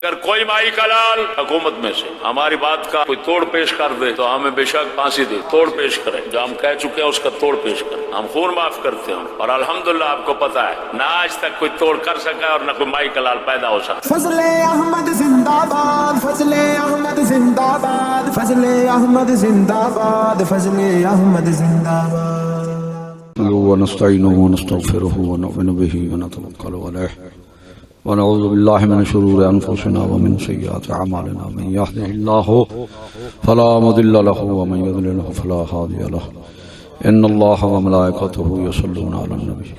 اگر کوئی مائی کلال حکومت میں سے ہماری بات کا کوئی توڑ پیش کر دے تو ہمیں بے شک پھانسی دے، توڑ پیش کرے، جو ہم کہہ چکے ہیں اس کا توڑ پیش کریں، ہم خون معاف کرتے ہیں۔ اور الحمدللہ آپ کو پتا ہے نہ آج تک کوئی توڑ کر سکا اور نہ کوئی مائی کلال پیدا ہو سکا۔ فضل احمد زندہ باد، فضل احمد زندہ باد، فضل احمد زندہ باد، فضل احمد زندہ باد۔ ونستعينه ونستغفره ونؤمن به ونتوكل عليه ونعوذ بالله من شرور أنفسنا ومن سيئات أعمالنا، من يهده الله فلا مضل له ومن يضلل فلا هادي له، إن الله وملائكته يصلون على النبي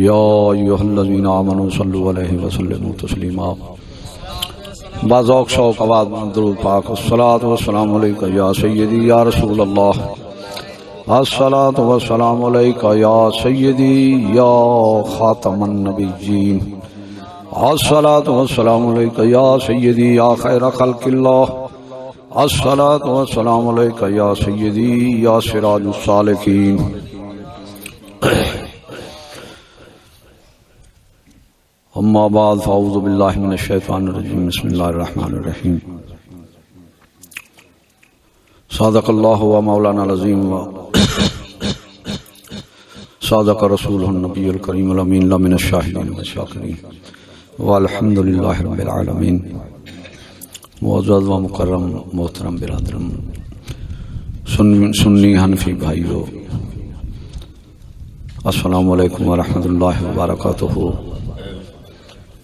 يا أيها الذين آمنوا صلوا عليه وسلموا تسليما۔ بازوق شوق آواز میں درود پاک، الصلاة والسلام علیکہ یا سیدی یا رسول اللہ، الصلاة والسلام علیکہ یا سیدی یا خاتم النبیین، الصلاة والسلام علیکہ یا سیدی یا خیر خلق اللہ، الصلاة والسلام علیکہ یا سیدی یا سراج السالکین۔ اما بعد فاعوذ باللہ من الشیطان الرجیم، بسم اللہ الرحمن الرحیم۔ صادق اللہ و مولانا العظیم و صادق رسول النبی الکریم الامین لمن الشاہدین والشاکرین والحمد للہ رب العالمین۔ معزز و مکرم محترم برادرم، سنی حنفی بھائیو، السلام علیکم ورحمۃ اللہ وبرکاتہ۔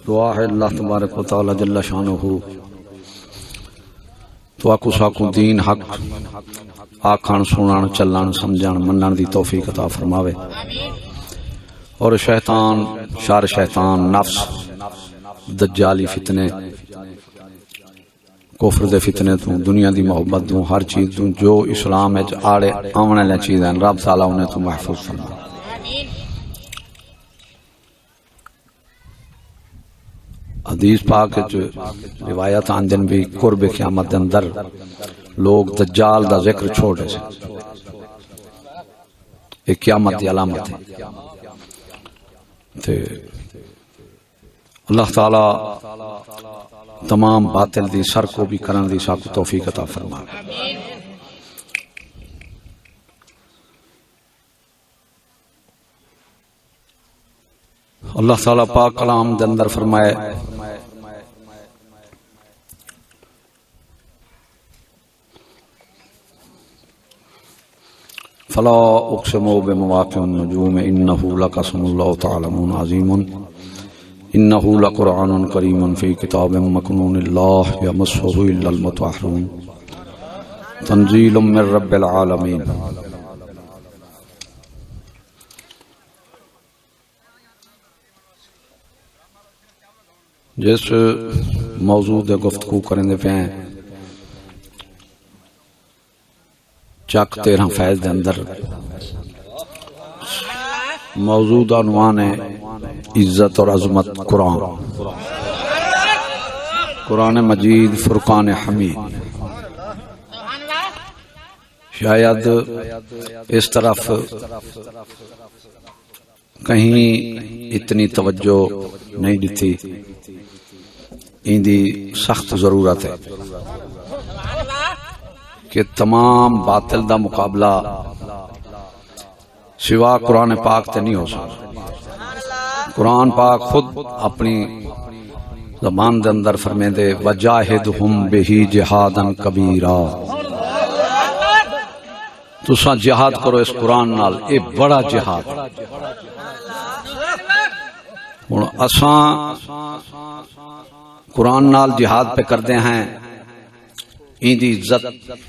دعا ہے اللہ تبارک و تعالی جل شانہ تو آکو ساکو دین حق آکھان سنان چلان سمجھان منان دی توفیق عطا فرماوے، اور شیطان شر شیطان نفس دجالی فتنے کفر دے فتنے تو دنیا دی محبت دوں ہر چیز دوں جو اسلام وچ آڑے آونے لے چیزیں رب تعالیٰ انہیں تو محفوظ فرما۔ حدیث پاک روایت آندن بھی قرب قیامت اندر لوگ دجال دا ذکر چھوڑے سے، ایک قیامت دی علامت ہے۔ اللہ تعالی تمام باطل دی سر کو بھی کرن دی ساکو توفیق عطا فرما۔ اللہ تعالی پاک کلام دے اندر فرمائے فلا اقسم بمواقع النجوم انه لقسم لو تعلمون عظیم انه لقرآن کریم فی کتاب مکنون لا یمسہ الا المطہرون تنزیل من رب العالمین۔ جس موضوع دے گفتگو کریں دے پہ ہیں چک 13 فیض دے اندر موضوع دا عنوان ہے عزت اور عظمت قرآن، قرآن مجید فرقان حمید۔ شاید اس طرف کہیں اتنی توجہ نہیں دیتی، ان دی سخت ضرورت ہے کہ تمام باطل دا مقابلہ سوا قرآن پاک تے نہیں ہو سکتا۔ قرآن پاک خود اپنی زبان دے اندر فرمے دے وجاہدہم بہی جہادا کبیرا، تساں جہاد کرو اس قرآن نال، اے بڑا جہاد۔ ہن اساں قرآن نال جہاد پہ کردے ہیں، این دی عزت،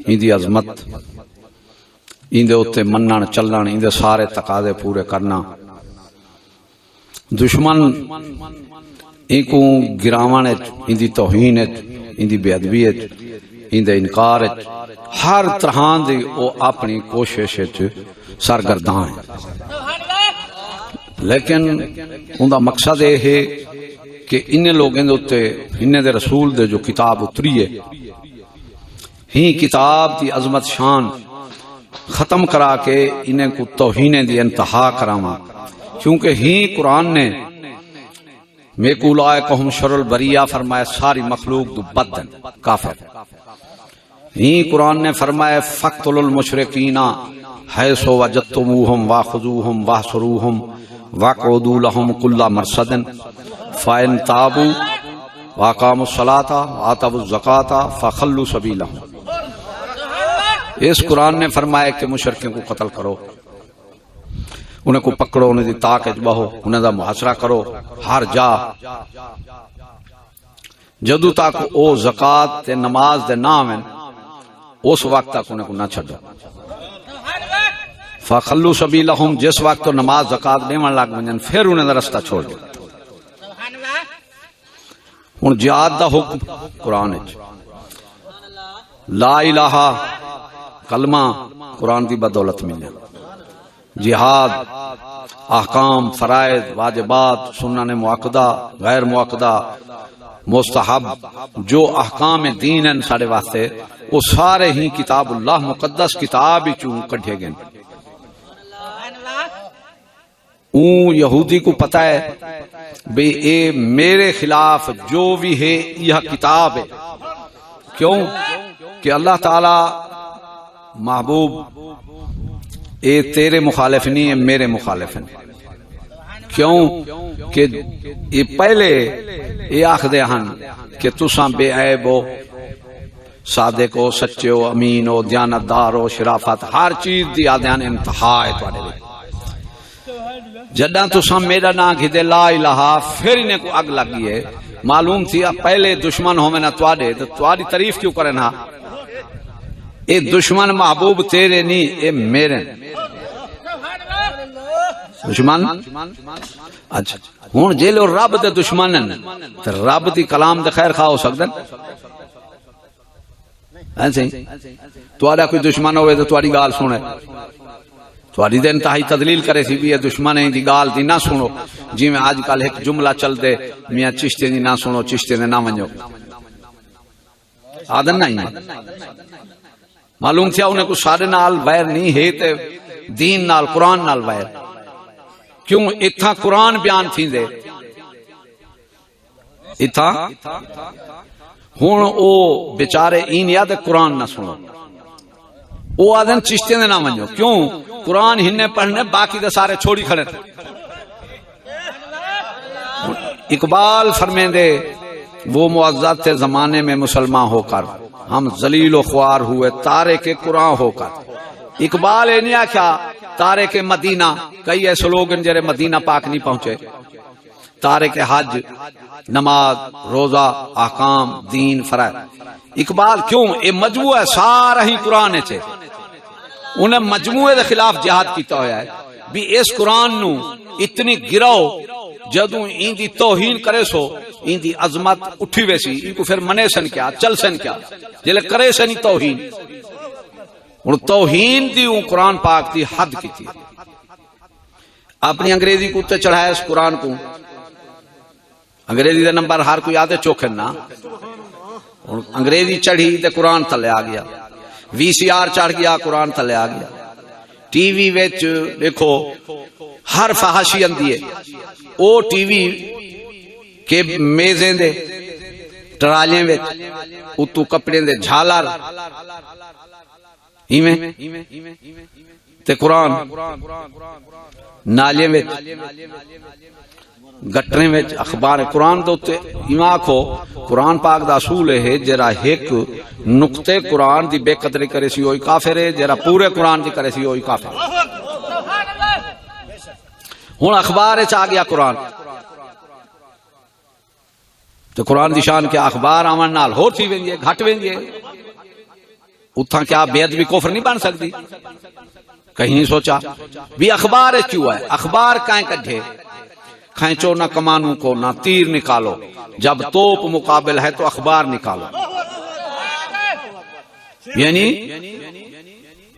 این دی عظمت، این دے اتے منن چلن، این دے سارے تقاضے پورے کرنا۔ دشمن این کو گراوان، این دی توہین، این دی بے ادبی، این دے انکار، ہر طرح دی او اپنی کوشش سرگرداں ہیں، لیکن ان دا مقصد یہ ہے کہ انہیں لوگوں دے اتے انہیں دے رسول دے جو کتاب اتری ہے ہی کتاب دی عظمت شان ختم کرا کے انہیں کو توہین دی انتہا کراما، کیونکہ ہی قرآن نے میکو اولئکہم شر البریہ فرمایا ساری مخلوق تو بدن کافر. ہی قرآن نے فرمایا فقتلوا المشرکین حیث وجدتموہم واخذوہم واحصروہم واقعدوا لہم کل مرصد فإن تابوا واقاموا الصلاۃ وآتوا الزکاۃ فخلوا سبیلہم. اس قرآن نے فرمایا کہ مشرکین کو قتل کرو، انہیں کو پکڑو، انہیں دی تاک اچ بہو، انہیں دا محاصرہ کرو ہر جا، جدو تک او زکاة تے نماز دے نام ہیں اس وقت تک انہیں کو نہ چھڑو. فخلو سبیلہم، جس وقت تو نماز زکاة دیون لگ ونجن پھر انہیں دا رستہ چھوڑ دو. ہن جہاد دا حکم قرآن وچ، لا الہ کلمہ قرآن دی بدولت ملے. جہاد احکام، فرائض، واجبات، سنن مؤکدہ، غیر مؤکدہ، مستحب، جو احکام دین ہیں سارے واسطے وہ سارے ہی کتاب اللہ مقدس کتاب ہی چوں کڈھے گئے. اون یہودی کو پتہ ہے بے اے میرے خلاف جو بھی ہے یہ کتاب ہے. کیوں کہ اللہ تعالی محبوب اے تیرے مخالف نہیں، میرے مخالف ہیں. کیوں کہ یہ پہلے یہ آخدے ہن کہ تساں بے عیب ہو، صادق ہو، سچے ہو، امین ہو، دیانتدار ہو، شرافت، ہر چیز دی آدھیان انتہا ہے تواڈے لئی. جداں تساں میرا نام گھدے لا الہ پھر انہیں کو اگ لگی ہے، معلوم تھی پہلے دشمن ہو میں نہ تواڈے تو تواڈی تعریف کیوں کرن؟ ہاں اے دشمن محبوب تیرے نہیں، اے میرے دشمن. اچھا ہوں جے لو رب دے دشمن ہیں تو رب دی کلام دے خیر خواہ ہو سکدن؟ ایسے تواڈا کوئی دشمن ہوئے تو تواڈی گال سنے، تواڈی دے انتہائی تدلیل کرے سی بھی یہ دشمن ہے دی گال دی نہ سنو. جی میں آج کل ایک جملہ چل دے میاں چشتے دی نہ سنو، چشتے دے نہ ونجو، آدن نہیں ہے. معلوم تھیا انہیں کو سارے نال ویر نہیں ہے تے دین نال قرآن نال ویر. کیوں اتھا قرآن بیان تھی دے اتھا ہون او بیچارے این یاد قرآن نہ سنو، او آدن چشتے دے نہ ونجو. کیوں قرآن ہننے پڑھنے باقی دے سارے چھوڑی کھڑے. اقبال فرمیں دے وہ معزز تھے زمانے میں مسلمان ہو کر، ہم ذلیل و خوار ہوئے تارے کے قرآن ہو کر. اقبال نے کیا تارے کے مدینہ، کئی ایسے لوگ ہیں جرے مدینہ پاک نہیں پہنچے. تارے کے حج، نماز، روزہ، احکام، دین، فرائض. اقبال کیوں یہ مجموعہ سارا ہی قرآن ہے، انہیں مجموعے دے خلاف جہاد کیتا ہوا ہے بھی اس قرآن نو اتنی گراؤ جدوں این دی توہین کرے سو این دی عظمت اٹھی ویسی، ان کو پھر منے سن کیا چل سن کیا جلے کرے سن توہین. اور توہین دی قرآن پاک دی حد کی تھی. اپنی انگریزی کو تے چڑھایا اس قرآن کو، انگریزی دا نمبر ہر کوئی آدھے چوکھن نا، انگریزی چڑھی تے قرآن تلے آ گیا، وی سی آر چڑھ گیا قرآن تلے آ گیا. ٹی وی وچ دیکھو ہر فحاشی اندی ہے، او ٹی وی کے میزیں دے ٹرالیں وچ اتو کپڑے دے جھالر ایویں تے قرآن نالے وچ گٹریں وچ اخبار قرآن دے تے ایویں آکھو قرآن پاک دا اصول ہے جرا ایک نقطے قرآن دی بے قدری کرے سی ہوئی کافر ہے، جرا پورے قرآن دی کرے سی ہوئی کافر. ہن اخبار وچ آ گیا قرآن تو قرآن دی شان کیا اخبار آمن نال ہور تھی ویندی ہے، گھٹ ویندی ہے. اتھا کیا بے ادبی کفر نہیں بن سکتی؟ کہیں نہیں سوچا بھی اخبار کیوں ہے؟ اخبار کہیں کڈھے کھینچو نہ کمانوں کو نہ تیر نکالو، جب توپ مقابل ہے تو اخبار نکالو. یعنی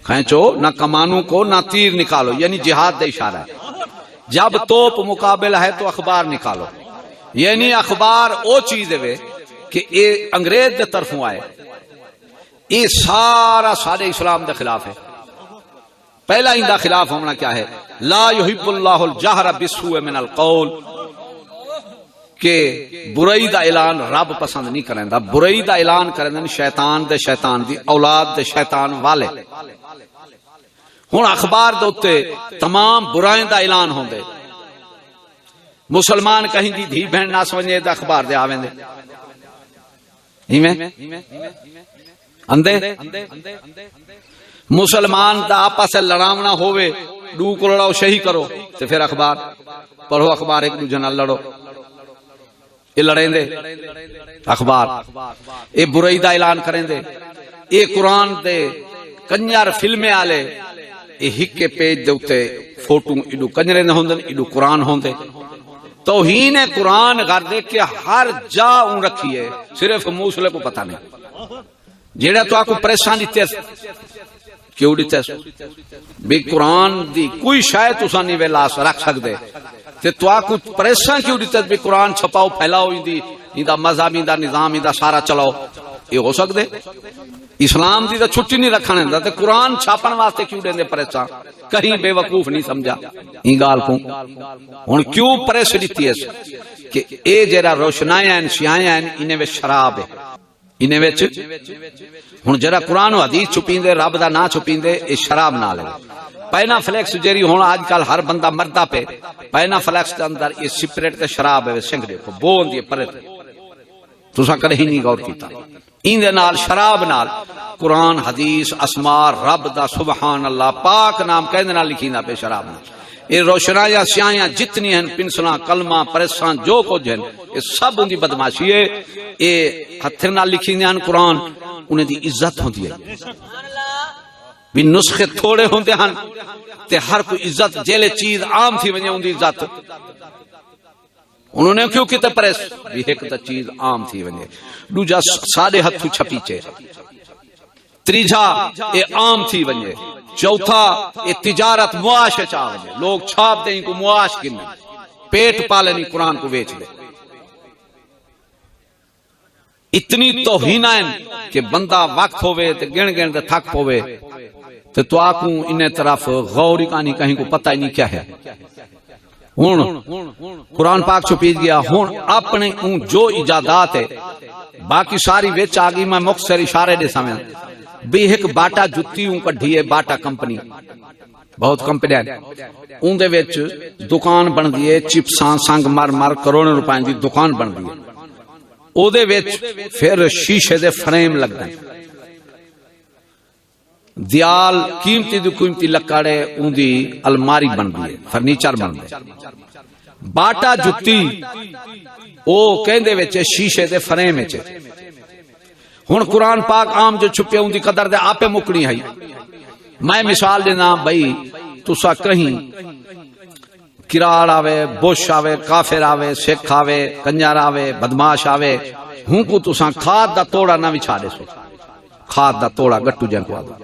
کھینچو نہ کمانوں کو نہ تیر نکالو، یعنی جہاد دے اشارہ ہے. جب توپ مقابل ہے تو اخبار نکالو، یعنی اخبار او چیز ہے کہ اے انگریز دے طرفوں آئے، یہ سارا سارے اسلام دے خلاف ہے. پہلا ان دا خلاف ہونا کیا ہے؟ لا یحب اللہ الجہر بالسوء من القول، کہ برائی دا اعلان رب پسند نہیں کریندا، برائی دا اعلان کریں شیطان دے شیطان دی اولاد دے شیطان والے۔ ہن اخبار دے اوتے تمام برائیں دا اعلان ہوندے، مسلمان کہیں دی دھی بہن نہ سمجھے تے اخبار دے آویندے ایویں اندے مسلمان دا آپس لڑاونا ہوئے دو کو لڑاؤ شہی کرو تے پھر اخبار پڑھو، اخبار ایک دوجے نال لڑو، یہ لڑیں دے اخبار، یہ برائی دا اعلان کریں دے، یہ قرآن دے کنجر فلمیں آلے یہ ہکے پیج دے اتے فوٹو ایڈو کنجرے نہ ہوندن ایڈو قرآن ہوندے۔ توہین قرآن غر دے کہ ہر جا اون رکھی ہے، صرف موسلے کو پتہ نہیں، جیڑا تو آکو پریشان دیتے کیوں دیتے بھی قرآن دی کوئی شاید تسا نہیں ویلاس رکھ سکتے تے تو آکو پریشان کیوں دیتے بھی قرآن چھپاؤ پھیلاؤ اندہ مذہب اندہ نظام اندہ سارا چلاؤ، یہ ہو سکتے اسلام دی تو چھٹی نہیں رکھنے دا تے قرآن چھاپن واسطے کیوں دیں دے پریشان، کہیں بے وقوف نہیں سمجھا این گال کو ہن کیوں پریس دیتی ہے کہ اے جڑا روشنائیں ہیں شیائیں ہیں انہیں وچ شراب ہے، انہیں وچ ہن جڑا قرآن و حدیث چھپیندے رب دا نا چھپیندے اے شراب نہ لے۔ پینا فلیکس جیری ہون آج کل ہر بندہ مردہ پہ پینا فلیکس کے اندر یہ سپریٹ تے شراب ہے سنگ دیکھو بون دی پرے تساں کدے ہی نہیں غور کیتا، این دے نال شراب نال قرآن حدیث اسماء رب دا سبحان اللہ پاک نام کہندے نال لکھیندا پہ شراب نال، یہ روشنائیاں سیاں جتنی ہیں پنسلاں کلمہ پریساں جو کچھ ہیں یہ سب ان دی بدماشی ہے، یہ ہتھر نال لکھیندے ہیں قرآن انہیں دی عزت ہوندی ہے بھی نسخے تھوڑے ہوندے ہیں تے ہر کوئی عزت جیلے چیز عام تھی ونجے ان دی عزت انہوں نے کیوں کیتے پریس بھی ایک تا چیز عام تھی ونجے، دوجا ساڑے ہتھو چھپیچے، تریجا اے عام تھی ونجے، چوتھا اے تجارت معاش چاہ ونجے، لوگ چھاپ دیں کو معاش کنے پیٹ پالے نہیں قرآن کو بیچ دے، اتنی توہینائن کہ بندہ وقت ہوئے تے گن گن تے تھک ہوئے تے تو آکوں انہیں طرف غوری کانی کہیں کو پتہ ہی نہیں کیا ہے۔ ہون قرآن پاک چھپیج گیا، ہون اپنے اون جو ایجادات ہے باقی ساری ویچ آگی میں مختصر اشارے دے سامنے بھی ایک باٹا جتی ہوں کڈھی ہے باٹا کمپنی بہت کمپنی ہے اون دے ویچ دکان بن دیئے چپساں سنگ مر مر کروڑوں روپائیں دی دکان بن دیئے، او دے ویچ پھر شیشے دے فریم لگ دیں، دیال قیمتی دی قیمتی لکڑے اون دی الماری بن دیئے فرنیچر بن دیئے، باٹا جتی او کہندے ویچے شیشے دے فریم ویچے۔ ہن قرآن پاک عام جو چھپے اون دی قدر دے آپے مکڑی ہے، میں مثال دینا بھئی تسا کہیں کراڑ آوے بوش آوے کافر آوے سکھ آوے کنجر آوے بدماش آوے ہوں کو تساں کھاد دا توڑا نہ وچھا دے سو، کھاد دا توڑا گٹو جن کو آدھو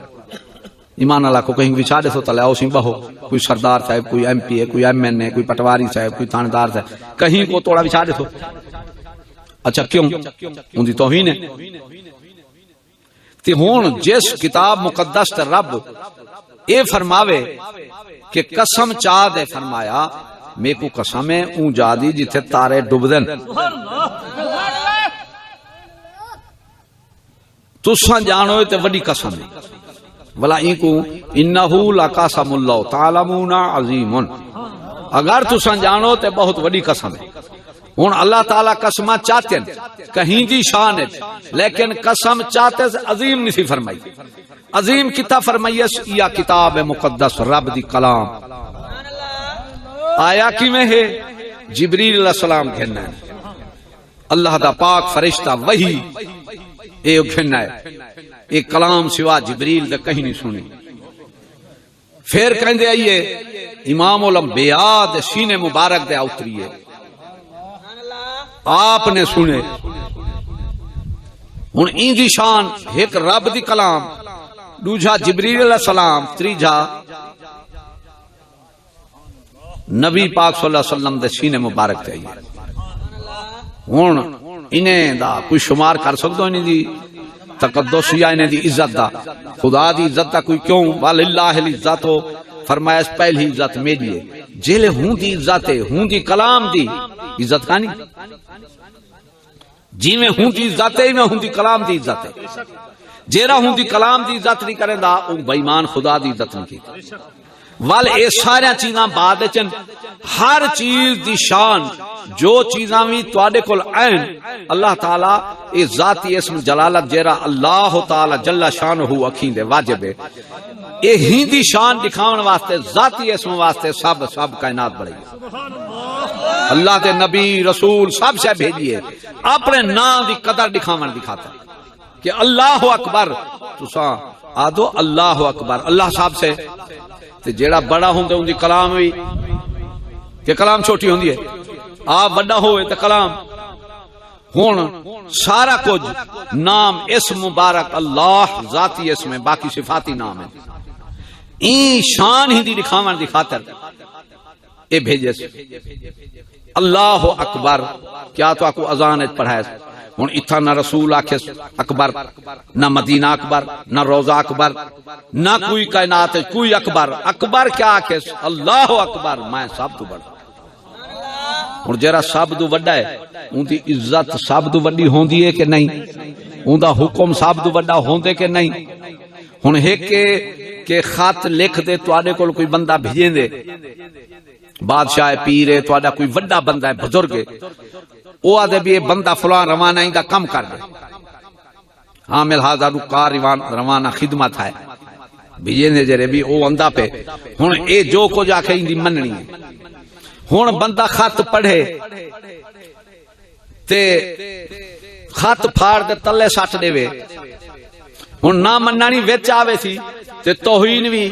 ایمان اللہ کو کہیں وچھا دے سو تلے آؤ سی بہو، کوئی سردار صاحب کوئی ایم پی ہے کوئی ایم این اے کوئی پٹواری صاحب کوئی تھاندار صاحب کہیں کو توڑا وچھا دے سو، اچھا کیوں ان دی توہین ہے تے ہون جس کتاب مقدس تے رب اے فرماوے کہ قسم چاہ دے فرمایا میں کو قسم ہے اون جا دی جتھے تارے ڈوب دن، تساں جانو تے وڈی قسم ہے ولا این کو انہو لقسم اللہ تعلمون عظیم، اگر تساں جانو تے بہت وڈی قسم ہے۔ ہن اللہ تعالی قسمہ چاہتے ہیں کہیں دی شان ہے لیکن قسم چاہتے عظیم نہیں فرمائی، عظیم کتا فرمائی یا کتاب مقدس رب دی کلام آیا کی میں ہے جبریل علیہ السلام کہنا ہے اللہ دا پاک فرشتہ وہی اے کہنا ہے اے کلام سوا جبریل دے کہیں نہیں سنی، پھر کہندے آئیے امام الانبیاء دے سینے مبارک دے اتریے آپ نے سنے، ہن این دی شان ایک رب دی کلام دوجا جبریل علیہ السلام تریجا نبی پاک صلی اللہ علیہ وسلم دے سینے مبارک تے آئیے، ہن انہیں دا کوئی شمار کر سکدو انہیں دی تقدس یا انہیں دی عزت دا خدا دی عزت دا کوئی کیوں واللہ العزت ہو فرمایا اس پہلی عزت میری ہے جیلے ہوں دی عزت ہے ہوں دی کلام دی عزت کا نہیں جی میں ہوں دی عزت ہے میں ہوں دی کلام دی عزت ہے جیرا ہوں دی کلام دی عزت نہیں کریں دا وہ بے ایمان خدا دی عزت نہیں کی وال اے سارے چیزاں بعد چن ہر چیز دی شان جو چیزاں بھی تواڈے کول عین اللہ تعالی اے ذاتی اسم جلالت جیرا اللہ تعالی جل شانہ اکھیں دے واجب ہے اے ہی دی شان دکھاون واسطے ذاتی اسم واسطے سب کائنات بڑی اللہ دے نبی رسول سب سے بھیجیے اپنے نام دی قدر دکھاون دکھاتا کہ اللہ اکبر تساں آدو اللہ اکبر اللہ صاحب سے تے جیڑا بڑا ہوندا اون دی کلام وی کہ کلام چھوٹی ہوندی ہے آپ بڑا ہوئے تے کلام ہن سارا کچھ نام اسم مبارک اللہ ذاتی اسم ہے باقی صفاتی نام ہے این شان ہی دی دکھاون دی خاطر اے بھیجے اللہ اکبر کیا تو آکو اذان اچ پڑھائے ہن اتھا نہ رسول آکھے اکبر نہ مدینہ اکبر نہ روزہ اکبر نہ کوئی کائنات کوئی اکبر اکبر کیا آکھے اللہ اکبر میں سب تو بڑا ہن جرا سب تو وڈا ہے اون دی عزت سب تو وڈی ہوندی ہے کہ نہیں اون دا حکم سب تو وڈا ہوندے کہ نہیں ہن ایک کہ خط لکھ دے تواڈے کول کوئی بندہ بھیجیں دے بادشاہ پیر ہے تواڈا کوئی وڈا بندہ ہے بزرگ ہے او آدھے بھی بندہ فلاں روانہ ایندا کم کر دے عامل حاضر کار روانہ خدمت ہے بھیجیں دے جڑے بھی او اندا پہ ہن اے جو کچھ آکھے ایندی مننی ہے ہن بندہ خط پڑھے تے خط پھاڑ دے تلے سٹ دے وے ہن نہ مننی وچ آوے سی تے توہین بھی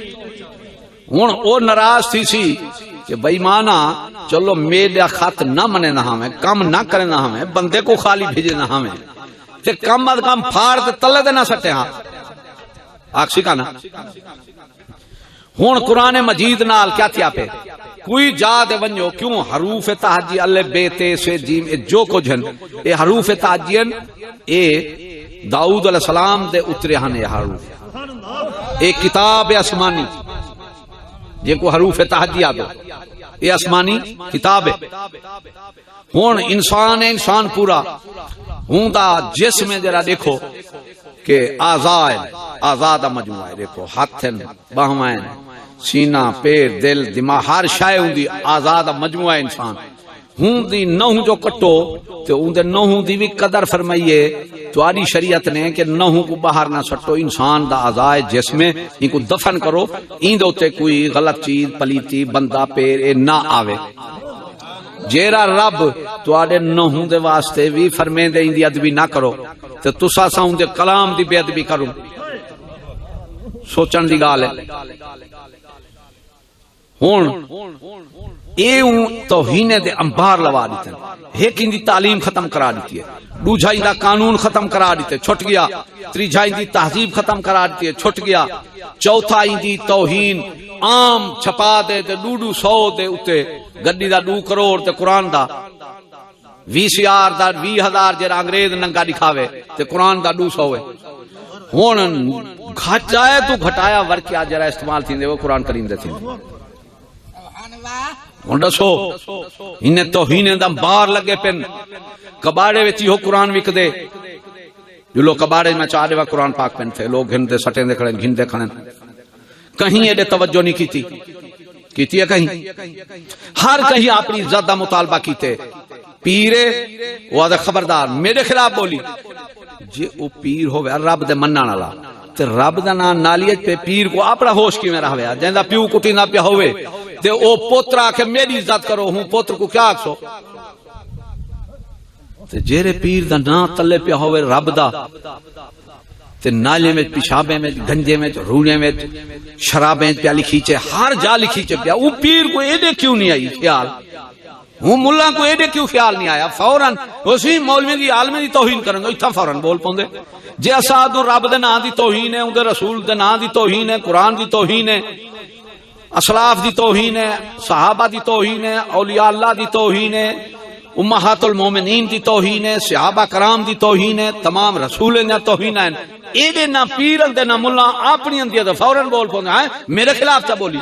ہن او ناراض تھی سی کہ بھائی مانا چلو میرا خط نہ منے نہ ہمیں کم نہ کرے نہ ہمیں بندے کو خالی بھیجے نہ ہمیں تے کم از کم پھاڑ تے تلے دے نہ سٹے ہاں آکسی کا نا ہن قرآن مجید نال کیا تھیا پہ کوئی جا دے ونجو کیوں حروف تہجی الف ب ت س ج جو کچھ ہیں اے حروف تہجین اے داؤد علیہ السلام دے اترے ہن اے حروف اے کتاب آسمانی جے کو حروف تہجی آدو اے آسمانی کتاب ہے ہن انسان پورا ہوں دا جسم جرا دیکھو کہ آزاد مجموعہ ہے دیکھو ہاتھ باہواں سینہ پیر دل دماغ ہر شے ہوندی آزاد مجموعہ انسان ہوں دی نہوں جو کٹو تے اون دے نہوں دی بھی قدر فرمائیے تواڈی شریعت نے کہ نہوں کو باہر نہ سٹو انسان دا اعضاء جسم ان کو دفن کرو این دے اوتے کوئی غلط چیز پلیتی بندہ پیر اے نہ آوے جیرا رب تواڈے نہوں دے واسطے بھی فرمیندے این دی ادبی نہ کرو تے تساں ساں دے کلام دی بے ادبی کرو سوچن دی گل ہے ہن اے توہین دے انبار لوا دیتے ایک ان دی تعلیم ختم کرا دیتی ہے دوجا ان دا قانون ختم کرا دیتے چھٹ گیا تیجا ان دی تہذیب ختم کرا دیتی ہے چھٹ گیا چوتھا ان دی توہین عام چھپا دے تے 200 دے اوتے گڈی دا 2 کروڑ تے قرآن دا VCR دا 20,000 جڑا انگریز ننگا دکھاوے تے قرآن دا 200 ہے ہن گھٹائے تو گھٹایا ورکیا جڑا استعمال تھیندے وہ قرآن کریم دے تھیندے ہن دسو انہیں توہین دا بار لگے پن کباڑے وچ ہو قرآن وک دے جو لوگ کباڑے میں چاہ دے وا قرآن پاک پن تھے لوگ گھن دے سٹیں دے کھڑے گھن دے کھڑے کہیں ایڈے توجہ نہیں کیتی ہے کہیں ہر کہیں اپنی عزت دا مطالبہ کیتے پیرے وہ خبردار میرے خلاف بولی جے او پیر ہوے رب دے منن والا تے رب دا نام نالیت پہ پیر کو اپنا ہوش کیویں رہویا جیندا پیو کٹی نہ پیا ہوے تے او پوتر آ کے میری عزت کرو ہوں پوتر کو کیا آکھسو تے جیرے پیر دا نام تلے پیا ہوے رب دا تے نالے میں پیشابے میں گنجے میں رونے میں شرابیں پیا لکھی چے ہر جا لکھی چے پیا او پیر کو ایڈے کیوں نہیں آئی خیال ہوں ملا کو ایڈے کیوں خیال نہیں آیا فوراً اسی مولوی دی عالم دی توہین کرن اتھا فوراً بول پوندے جے اساں تو رب دے نام دی توہین ہے اون دے رسول دے نام دی توہین ہے قرآن دی توہین ہے اسلاف دی توہین ہے صحابہ دی توہین ہے اولیاء اللہ دی توہین ہے امہات المومنین دی توہین ہے صحابہ کرام دی توہین ہے تمام رسول دی توہین ہے ایڈے نہ پیرن دے نہ ملا اپنی اندیا تے فوراً بول پوندے ہیں میرے خلاف چا بولی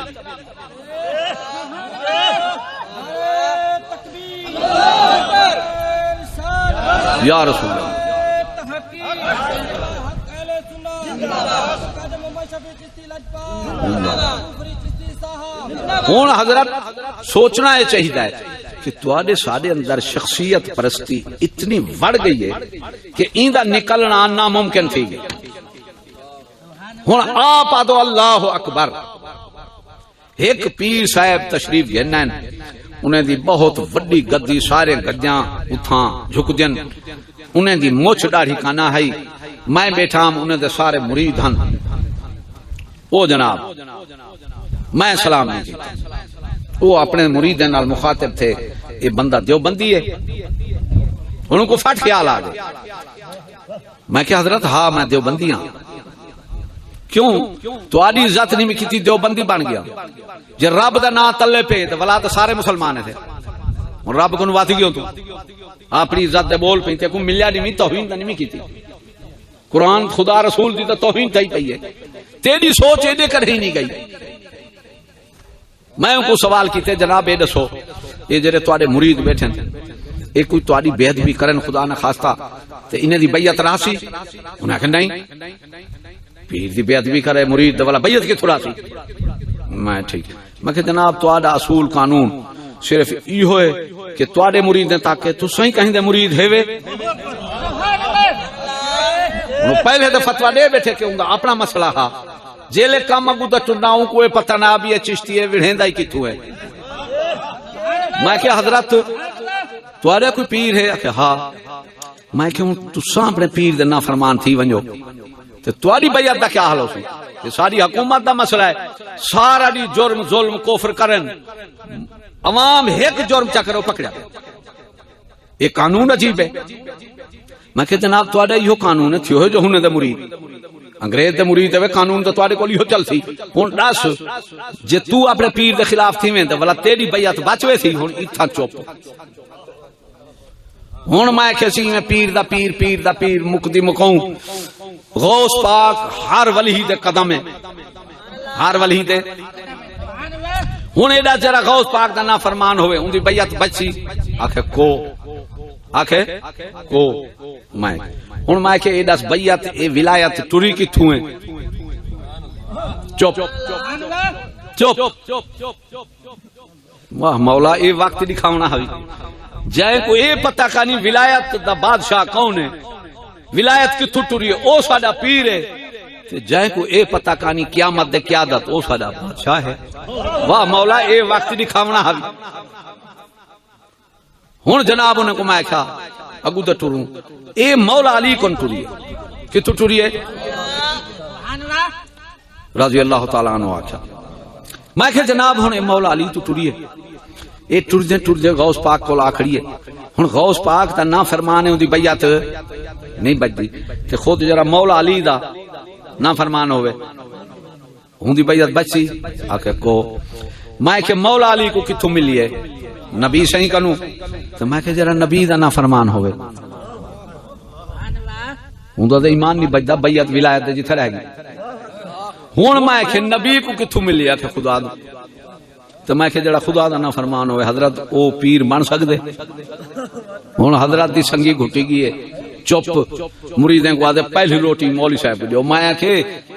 یا رسول اللہ. ہوں حضرت سوچنا یہ چاہیے کہ تواڈے ساڈے اندر شخصیت پرستی اتنی بڑھ گئی ہے کہ ایندا نکلنا ناممکن تھی گئی. ہوں آپ آدو اللہ اکبر. ایک پیر صاحب تشریف گھنن، انہیں دی بہت وڈی گدی، سارے گدیاں اتھاں جھک دین، انہیں دی مچھ داڑھی کانا ہے، میں بیٹھا ہوں، انہیں دے سارے مرید ہن. او جناب میں سلام نہیں کی، وہ اپنے مریدیں نال مخاطب تھے، یہ بندہ دیوبندی ہے. انہوں کو فٹ خیال آ گئے. میں کہ حضرت ہاں میں دیوبندی ہاں. کیوں؟ تو آدھی عزت نہیں کی تھی، دیوبندی بن گیا. جی رب دا نام تلے پہ تو ولا تو سارے مسلمان تھے، رب کو نواتی گیا تو اپنی عزت دے بول پہ کو ملیا نہیں، توہین نہیں کی تھی. قرآن خدا رسول دی تو توہین تھی پئی ہے، تیری سوچ ایڈے کر ہی نہیں گئی. میں ان کو سوال کیتے جناب یہ دسو یہ جڑے تواڈے مرید بیٹھے یہ کوئی تواڈی بے ادبی کرن خدا نہ خاصتا تے انہاں دی بیعت راسی؟ انہاں کہ نہیں، پیر دی بے ادبی کرے مرید والا بیعت کتھوں راسی؟ میں ٹھیک. میں کہ جناب تواڈا اصول قانون صرف ایہو ہے کہ تواڈے مرید تاکہ تساں ہی کہیں دے مرید ہوے. پہلے تو فتوی دے بیٹھے کہ انہاں اپنا مسئلہ ہا، جیلے کام اگو دا چناؤں کوئی پتہ نہ بھی چشتی ہے وڑھیندا ہی کتھوں ہے. میں کہ حضرت تواڈا کوئی پیر ہے؟ کہ ہاں. میں کہ تساں اپنے پیر دے نافرمان تھی ونجو تے تواڈی بیعت دا کیا حال ہو سی؟ یہ ساری حکومت دا مسئلہ ہے، سارا دی جرم ظلم کفر کرن، عوام ایک جرم چکرو پکڑیا. یہ قانون عجیب ہے. میں کہ جناب تواڈا یہ قانون تھیو جو ہن دے مرید انگریز دے مرید ہے، قانون تے تواڈے کول ایہو چل سی. ہن دس جے تو اپنے پیر دے خلاف تھی ویں تے بلا تیری بیعت بچوے سی. ہن ایتھا چپ. ہن میں کہ سی میں پیر دا پیر، پیر دا پیر مکدی مکاؤں. غوث پاک ہر ولی دے قدم ہے، ہر ولی دے. ہن ایڈا جرا غوث پاک دا نافرمان ہوئے ان دی بیعت بچی. آکھے کو، آکھے کو. میں ہن میں کہ ایڈا بیعت اے ولایت ٹری کتھوں ہے؟ چپ چپ. واہ مولا اے وقت دکھاونا ہوئی جائے کو اے پتہ کانی ولایت دا بادشاہ کون ہے، ولایت کتھوں ٹری ہے، او ساڈا پیر ہے. تے جائے کو اے پتہ کانی قیامت دے قیادت او ساڈا بادشاہ ہے. واہ مولا اے وقت دکھاونا ہوئی. ہن جناب انہیں کو میں کہا اگو دا ٹروں اے مولا علی کون ٹری ہے، کتھوں ٹری ہے؟ رضی اللہ تعالیٰ عنہ آکھا. میں کہ جناب ہن اے مولا علی تو ٹری ہے. اے ٹردے غوث پاک کول آ کھڑی ہے. ہن غوث پاک دا نا فرمان ہے، اون دی بیعت نہیں بچدی. تے خود جرا مولا علی دا نا فرمان ہوئے اون دی بیعت بچی. آکھے کو. میں کہ مولا علی کو کتھوں ملی ہے؟ نبی صحیح کنوں. تو میں کہ جرا نبی دا نا فرمان ہوئے اون دا ایمان نہیں بچدا، بیعت ولایت دے جتھے رہ گئی. ہن میں کہ نبی کو کتھوں ملی ہے؟ کہ خدا دا. تو میں کہ جڑا خدا دا نا فرمان ہوئے حضرت او پیر بن سکدے؟ ہن حضرت دی سنگی گھٹی گئی ہے. چپ. مریدیں کو آدھے پہلی روٹی مولوی صاحب کو دیو. میں کہ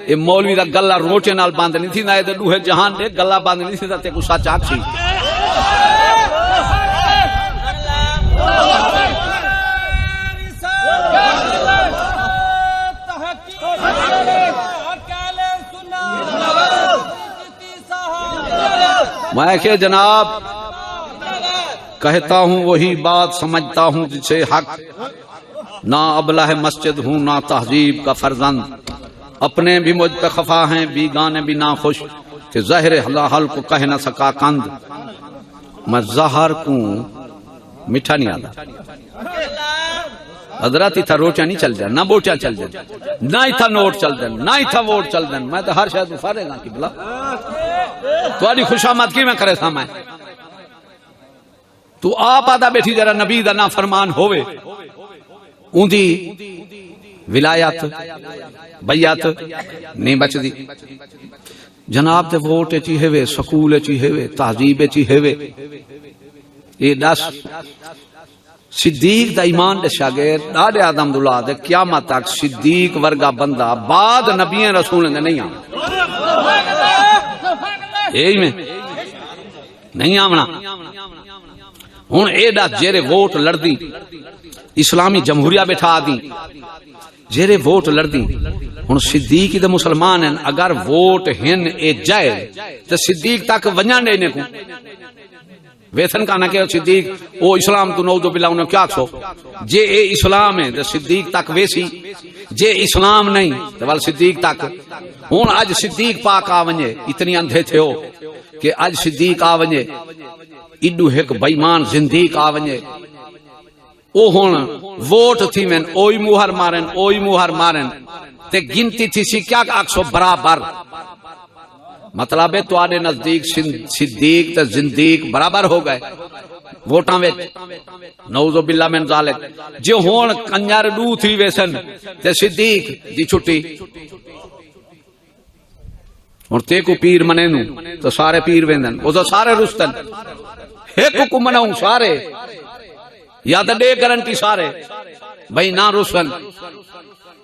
اے مولوی دا گلا روٹے نال بند نہیں تھی، نہ اے دوہے جہان دے گلا بند نہیں تھی تے کو سچ آکھی. میں کہ جناب کہتا ہوں وہی بات سمجھتا ہوں جسے حق، نہ ابلہ مسجد ہوں نہ تہذیب کا فرزند، اپنے بھی مجھ پہ خفا ہیں بیگانے بھی نہ خوش، کہ زہر حل کو کہہ نہ سکا کند. میں زہر کو میٹھا نہیں آتا. حضرت تھا روٹیاں نہیں چل جائیں، نہ بوٹیاں چل جائیں، نہ تھا نوٹ چل دیں، نہ تھا ووٹ چل دیں. میں تو ہر شاید فارے گا کہ بلا تھوڑی خوشامد کی میں کرے تھا. میں تو آپ آدھا بیٹھی جرا نبی دا نا فرمان ہوئے اون دی ولایت بیعت نہیں بچ دی. جناب تے ووٹ چی ہوئے، سکول چی ہوئے، تہذیب چی ہوئے. یہ دس صدیق دا ایمان دے شاگرد ڈاڈے آدم دلہ دے قیامت تک صدیق ورگا بندہ بعد نبی رسول نے نہیں آنا، یہی میں نہیں آمنا۔ ہن ایڈا جیرے ووٹ لڑدی اسلامی جمہوریہ بٹھا دی، جیرے ووٹ لڑدی ہن صدیق دے مسلمان ہیں، اگر ووٹ ہن اے جائے تے صدیق تک ونجا دینے کو ویتن کا نہ کہ صدیق او اسلام تو نعوذ باللہ انہوں کیا سو جے اے اسلام ہے تے صدیق تک ویسی، جے اسلام نہیں تے وال صدیق تک۔ ہن اج صدیق پاک آ ونجے، اتنی اندھے تھے ہو کہ اج صدیق آ ونجے، ایڈو ایک بےمان زندیق آ ونجے، او ہن ووٹ تھی میں اوئی موہر مارن اوئی موہر مارن تے گنتی تھی سی کیا آکسو برابر، مطلب ہے تواڈے نزدیک صدیق تے زندیق برابر ہو گئے ووٹاں وچ، نعوذ باللہ من ذالک۔ جو ہن کنجر دو تھی ویسن تے صدیق دی چھٹی، اور تے کو پیر منے نو تو سارے پیر ویندن، او تو سارے رستن ایک کو مناؤں سارے، یا تے دے گارنٹی سارے بھئی نہ رسن،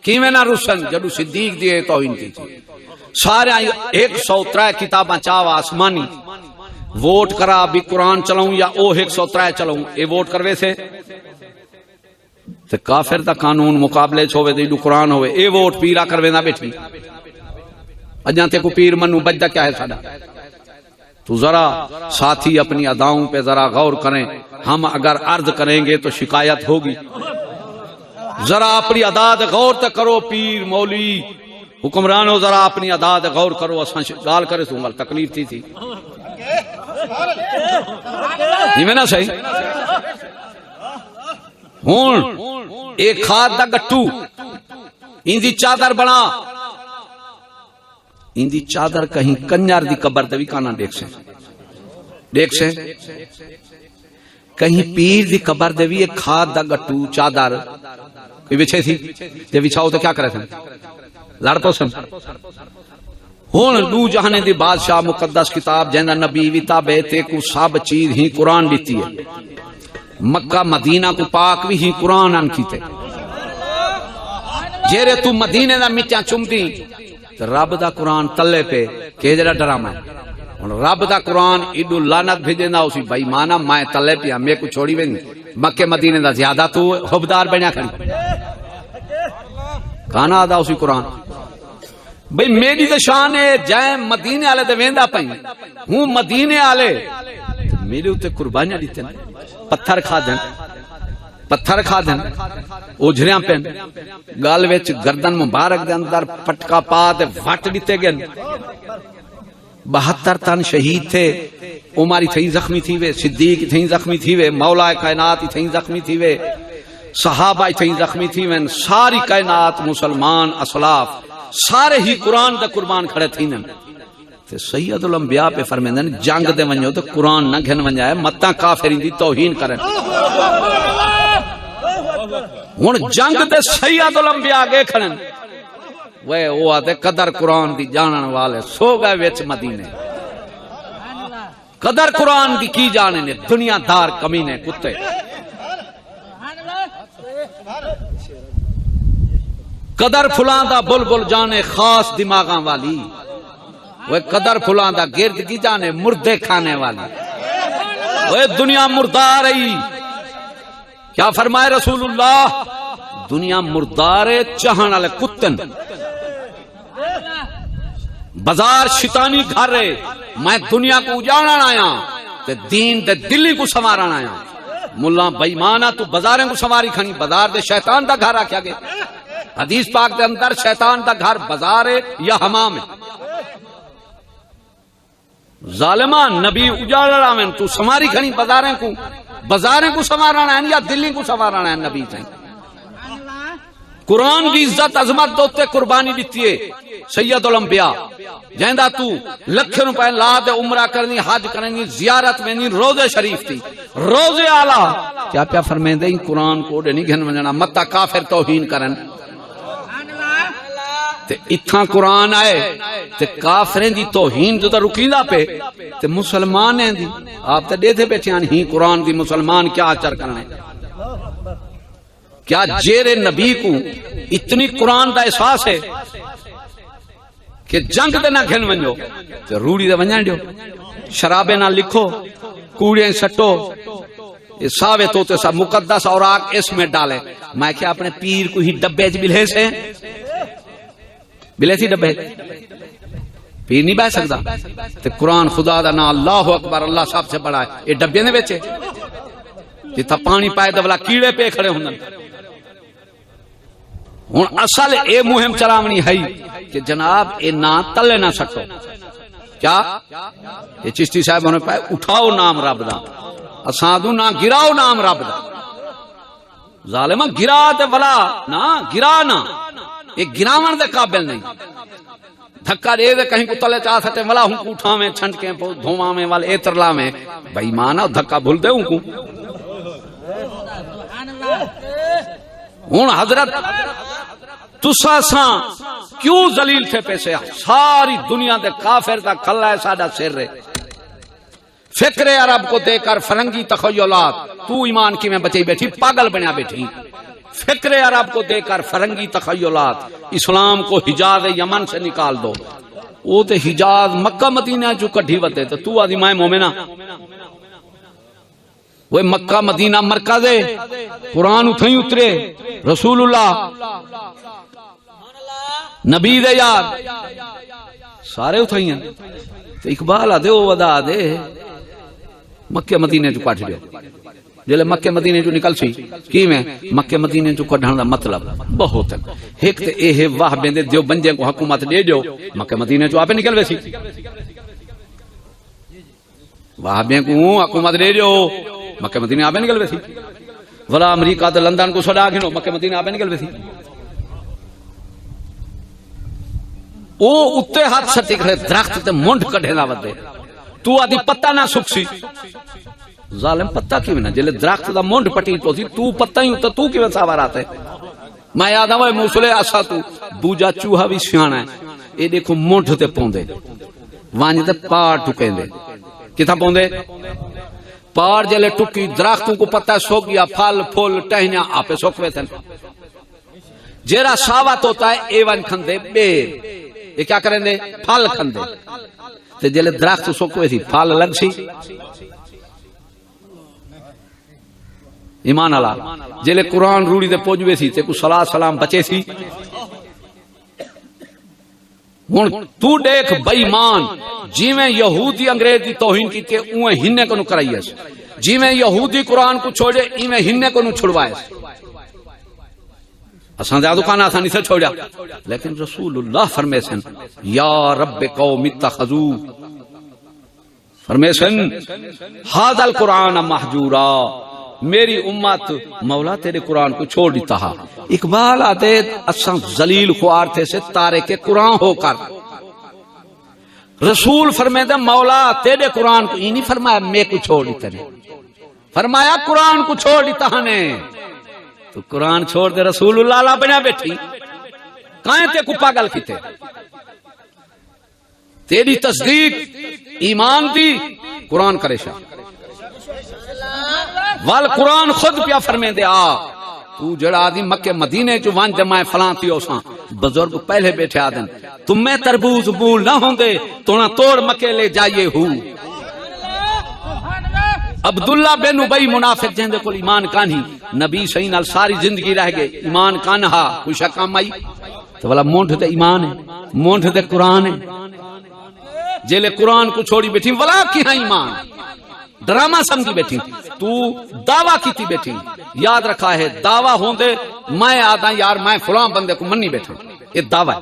کیویں نہ رسن جدو صدیق دی توہین کی تھی۔ سارے 103 کتاباں چاوا آسمانی ووٹ کرا بھی قرآن چلاؤں یا او 103 چلاؤں، اے ووٹ کروے سے تے کافر دا قانون مقابلے چھوے دے قرآن ہوئے، اے ووٹ پیرا کروے نہ بیٹھی اجاں تے کو پیر منو بجدہ کیا ہے ساڈا۔ تو ذرا ساتھی اپنی اداؤں پہ ذرا غور کریں، ہم اگر عرض کریں گے تو شکایت ہوگی، ذرا اپنی ادا تے غور تے کرو، پیر مولوی حکمرانوں ذرا اپنی ادا تے غور کرو، اساں گال کرے سوں گل تکلیف تھی یہ میں نہ صحیح۔ ہن ایک کھاد دا گٹو ایندی چادر بنا، ایندی چادر کہیں کنجر دی قبر تے بھی کانا دیکھ سے کہیں پیر دی قبر دے بھی ایک کھاد دا گٹو چادر کوئی بچھے تھی تے بچھاؤ تو کیا کرے تھے لڑ تو سن۔ ہن دو جہانے دی بادشاہ مقدس کتاب جہاں نبی وی تابع تے کو سب چیز ہی قرآن دیتی ہے، مکہ مدینہ کو پاک بھی ہی قرآن ان کیتے، جیرے تو مدینے دا مٹیاں چمدی رب دا قرآن تلے پہ کہ جڑا ڈرامہ ہے، رب دا قرآن ایڈو لعنت بھیجنا اسی بھائی مانا میں تلے پیا میں کو چھوڑی وے مکے مدینے دا زیادہ تو حبدار بنیا کھڑی کانا دا اسی قرآن بھئی میری تے شان ہے جائیں مدینے والے تے ویندا پئی ہوں مدینے والے میرے اوتے قربانیاں دتے پتھر کھا دین اوجھریاں پین گال وچ گردن مبارک دے اندر پٹکا پا تے وٹ دتے گئے، 72 تن شہید تھے، عمر تھئی زخمی تھی وے، صدیق تھئی زخمی تھی وے، مولا کائنات تھئی زخمی تھی وے، صحابہ تھئی زخمی تھی وے، ساری کائنات مسلمان اسلاف سارے ہی قرآن دا قربان کھڑے تھی نن تے سید الانبیاء پہ فرمیندن جنگ دے ونجو تے قرآن نہ گھن ونجائے متاں کافرین دی توہین کرن۔ ہن جنگ تے سید الانبیاء گئے کھڑن وہ آتے قدر قرآن دی جانن والے سو گئے وچ مدینے، قدر قرآن دی کی جانے نے دنیا دار کمینے کتے۔ قدر فلاں دا بلبل جانے خاص دماغاں والی، وہ قدر فلاں دا گرد کی جانے مردے کھانے والی، وہ دنیا مردار ہے۔ کیا فرمائے رسول اللہ؟ دنیا مردار چہن والے کتن، بازار شیطانی گھر ہے، میں دنیا کو اجاڑن آیا تے دین دے دلی کو سنوارن آیا۔ ملا بےمانا تو بازاریں کو سنواری کھانی، بازار دے شیطان دا گھر آکھیا گیا، حدیث پاک دے اندر شیطان دا گھر بازار ہے یا حمام ہے۔ ظالمان نبی اجاڑ آویں تو سنواری کھانی بازاریں کو سنوارنا ہے یا دلی کو سنوارنا ہے نبی سے۔ قرآن کی عزت عظمت دوتے قربانی دیتی ہے سید الانبیاء، جہندہ تو لکھیں روپے لا دے عمرہ کرنی حج کرنی زیارت میں نہیں روزے شریف تھی روزے آلہ کیا پیا فرمائیں دیں قرآن کو دے نہیں گھن ونجنا متا کافر توہین کرن تے اتھاں قرآن آئے تے کافرین دی توہین جو تا رکیدہ پہ تے مسلمان ہیں دی آپ تے دے تھے بیٹھے ہی قرآن دی مسلمان کیا چر کرنے کیا جیرے نبی کو اتنی قرآن دا احساس ہے کہ جنگ دے نہ گھن ونجو تو روڑی دے ونجن دیو، شرابے نہ لکھو، کوڑے سٹو، ساوے تو سب مقدس اوراق اس میں ڈالے. میں کیا اپنے پیر کو ہی ڈبے چ بلے سے بلے سی ڈبے پیر نہیں بہ سکتا. تے قرآن خدا دا نا اللہ اکبر اللہ سب سے بڑا ہے، یہ ڈبے نے بیچے جتھا پانی پائے دبلا کیڑے پہ کھڑے ہوں. ہوں اصل اے مہم چلاونی ہے کہ جناب اے نہ تلے نہ سٹو. کیا یہ چشتی صاحب نے پائے اٹھاؤ نام رب دا، اسادو نہ گراؤ نام رب دا. ظالمہ گرا تے ولا نہ گرا نہ، یہ گراون دے قابل نہیں. دھکا دے دے کہیں کو تلے چاہ سکتے ولا ہوں کو اٹھاویں چھنٹکیں دھوواں وال ایترلا میں بھائی مانا دھکا بھول دے ہوں کو. ہوں حضرت تسا ساں کیوں ذلیل تھے پیسے؟ ساری دنیا دے کافر دا کھلا ہے ساڈا سر ہے. فکر عرب کو دے کر فرنگی تخیلات، تو ایمان کی میں بچی بیٹھی پاگل بنیا بیٹھی. فکر عرب کو دے کر فرنگی تخیلات، اسلام کو حجاز یمن سے نکال دو. وہ تے حجاز مکہ مدینہ جو کڈھی وتے تو آدھی مائے مومنہ. وہ مکہ مدینہ مرکز ہے، قرآن اتھیں اترے، رسول اللہ نبی دے یار سارے اتھیں ہیں. تو اقبال آدھے وہ ودا دے مکہ مدینہ جو کٹ دیو. جلے مکہ مدینہ جو نکل سی کی میں مکہ مدینہ جو کڈھن دا مطلب بہت ہے. ایک تے اے واہ بیندے دیو بنجے کو حکومت دے دیو مکہ مدینہ جو آپے نکل ویسی. واہ بین کو حکومت دے دیو مکہ مدینہ آپے نکل ویسی. ولا امریکہ تے لندن کو سڑا گھنو مکہ مدینہ آپے نکل ویسی. او اتے ہاتھ سٹی کرے درخت تے منڈ کڈھے دا ودے تو آدھی پتہ نہ سکسی. ظالم پتہ کیوں نہ جلے درخت دا منڈ پٹی تو سی تو پتہ ہی ہوتا تو کیوں سوار آتے. میں یاد آؤں موسلے اسا تو دوجا چوہا بھی سیانا ہے. اے دیکھو منڈ تے پوندے وانج تے پار ٹکیندے کتھا پوندے پار جلے ٹکی درختوں کو پتہ سو گیا پھل پھول ٹہنیاں آپے سوکوے تھے. جیرا ساوت ہوتا ہے ایوان کھندے بیر یہ کیا کریں دے پھل کھندے تے جلے درخت سوکوے تھی پھل لگ سی. ایمان اللہ جلے قرآن روڑی دے پوجوے سی تے کو صلاح سلام بچے سی. ہن تو دیکھ بے ایمان جی میں یہودی انگریز دی توہین کی کہ اوہ ہننے کو نو کرائیس، جی میں یہودی قرآن کو چھوڑے ایویں ہننے کو نو چھڑوائے. اساں زیادہ کانا آسانی سے چھوڑیا لیکن رسول اللہ فرمیسن یا رب قوم اتخذو فرمیسن ھذا القرآن محجورا میری امت مولا تیرے قرآن کو چھوڑ دیتا ہے. اقبال آتے اساں ذلیل خوار تھے سے تارے کے قرآن ہو کر رسول فرمیدہ مولا تیرے قرآن کو یہ نہیں فرمایا میں کو چھوڑ دیتا نے، فرمایا قرآن کو چھوڑ دیتا نے. تو قرآن چھوڑ دے رسول اللہ لا بنا بیٹھی کائیں تے کو پاگل کیتے. تیری تصدیق ایمان دی قرآن کرے شاہ وال قرآن خود پیا فرمے دے آ تو جڑا آدھی مکہ مدینے جو وان جمائے فلان تھی اوساں بزرگ پہلے بیٹھے آدن تم میں تربوز بول نہ ہوں گے تو نہ توڑ مکے لے جائیے ہو. عبداللہ بن ابی منافق جہندے کو ایمان کانی نبی صحیح نال ساری زندگی رہ گئے ایمان کانہا کوئی شک کام آئی تو والا مونٹ تے ایمان ہے مونٹ تے قرآن ہے. جیلے قرآن کو چھوڑی بیٹھی ولا کی ہاں ایمان ڈرامہ سمجھی بیٹھی تو دعویٰ کیتی بیٹھی. یاد رکھا ہے دعویٰ ہوں دے میں آدھا یار میں فلاں بندے کو منی بیٹھا یہ دعویٰ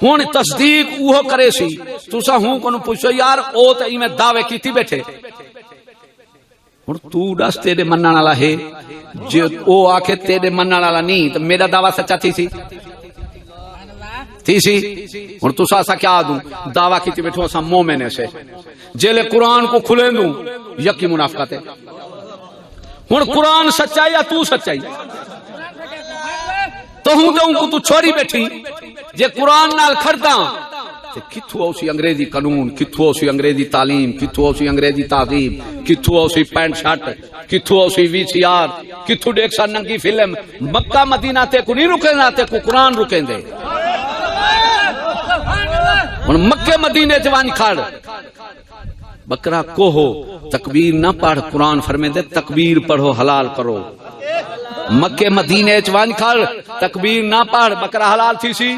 ہون تصدیق اوہ کرے سی تو سا ہوں کنو پوچھو یار او تے میں دعوے کیتی بیٹھے ہوں تو دس تیرے مننا والا ہے جو او آکھے تیرے مننا والا نہیں تو میرا دعویٰ سچا تھی سی ہوں تو سا کیا دوں دعویٰ کیتی بیٹھو اسا مومن سے جیلے قرآن کو کھلے دوں یقی منافقت ہے. ہوں قرآن سچائی یا تو سچائی تو ہوں کو تو چھوڑی بیٹھی جے قرآن نال کھڑتا تے کتھوں سی انگریزی قانون، کتھوں سی انگریزی تعلیم، کتھوں سی انگریزی تہذیب، کتھوں سی پینٹ شرٹ، کتھوں سی وی سی آر، کتھوں دیکھ سا ننگی فلم. مکہ مدینہ تے کو نہیں رکیں تے کو قرآن رکیں دے. ہن مکے مدینے چ ون کھڑ بکرا کوہو تکبیر نہ پڑھ، قرآن فرمے دے تکبیر پڑھو حلال کرو. مکے مدینے چ ون کھڑ تکبیر نہ پڑھ بکرا حلال تھی سی.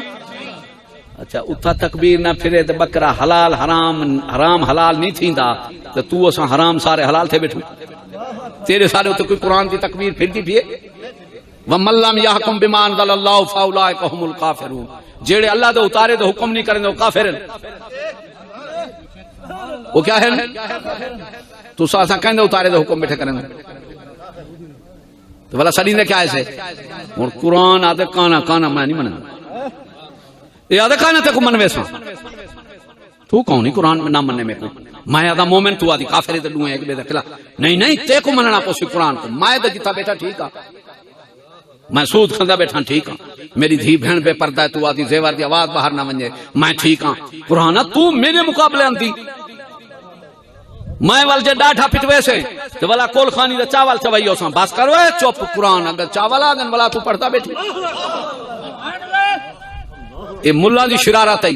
اچھا اتھا تکبیر نہ پھرے تے بکرا حلال حرام حرام حلال نہیں تھیندا تے تو اساں حرام سارے حلال تھے بیٹھو. تیرے سارے تے کوئی قرآن کی تکبیر پھرتی پیے. وَمَن لَّمْ يَحْكُم بِمَا أَنزَلَ اللَّهُ فَأُولَٰئِكَ هُمُ الْكَافِرُونَ. جڑے اللہ دے اتارے دے حکم نہیں کرن وہ کافر ہیں. وہ کیا ہے تو ساسا کہندے اتارے دے حکم بیٹھے کرن تو والا سڑی نے کیا ایسے اور قرآن آدھے کانا کانا میں نہیں مننا یہ آدھے کانا تے کو منوے سا تو کون نہیں قرآن میں نہ مننے میں کو میں آدھا مومن تو آدھی کافری تے ڈوئے ایک بے دکھلا نہیں نہیں تے کو مننا کو سی قرآن کو میں دے جتا بیٹھا ٹھیک ہے میں سود کھندا بیٹھا ٹھیک ہاں میری دھی بہن بے پردہ ہے تو آدھی زیور دی آواز باہر نہ ونجے میں ٹھیک ہاں قرآن تو میرے مقابلے اندھی میں والجے ڈاٹھا پٹوے سے تو والا کول خانی دے چاول چوائیو ساں بس کروے چوپ قرآن اگر چاول آگن والا تو پڑھتا بیٹھی اے ملہ دی شرارت ہے.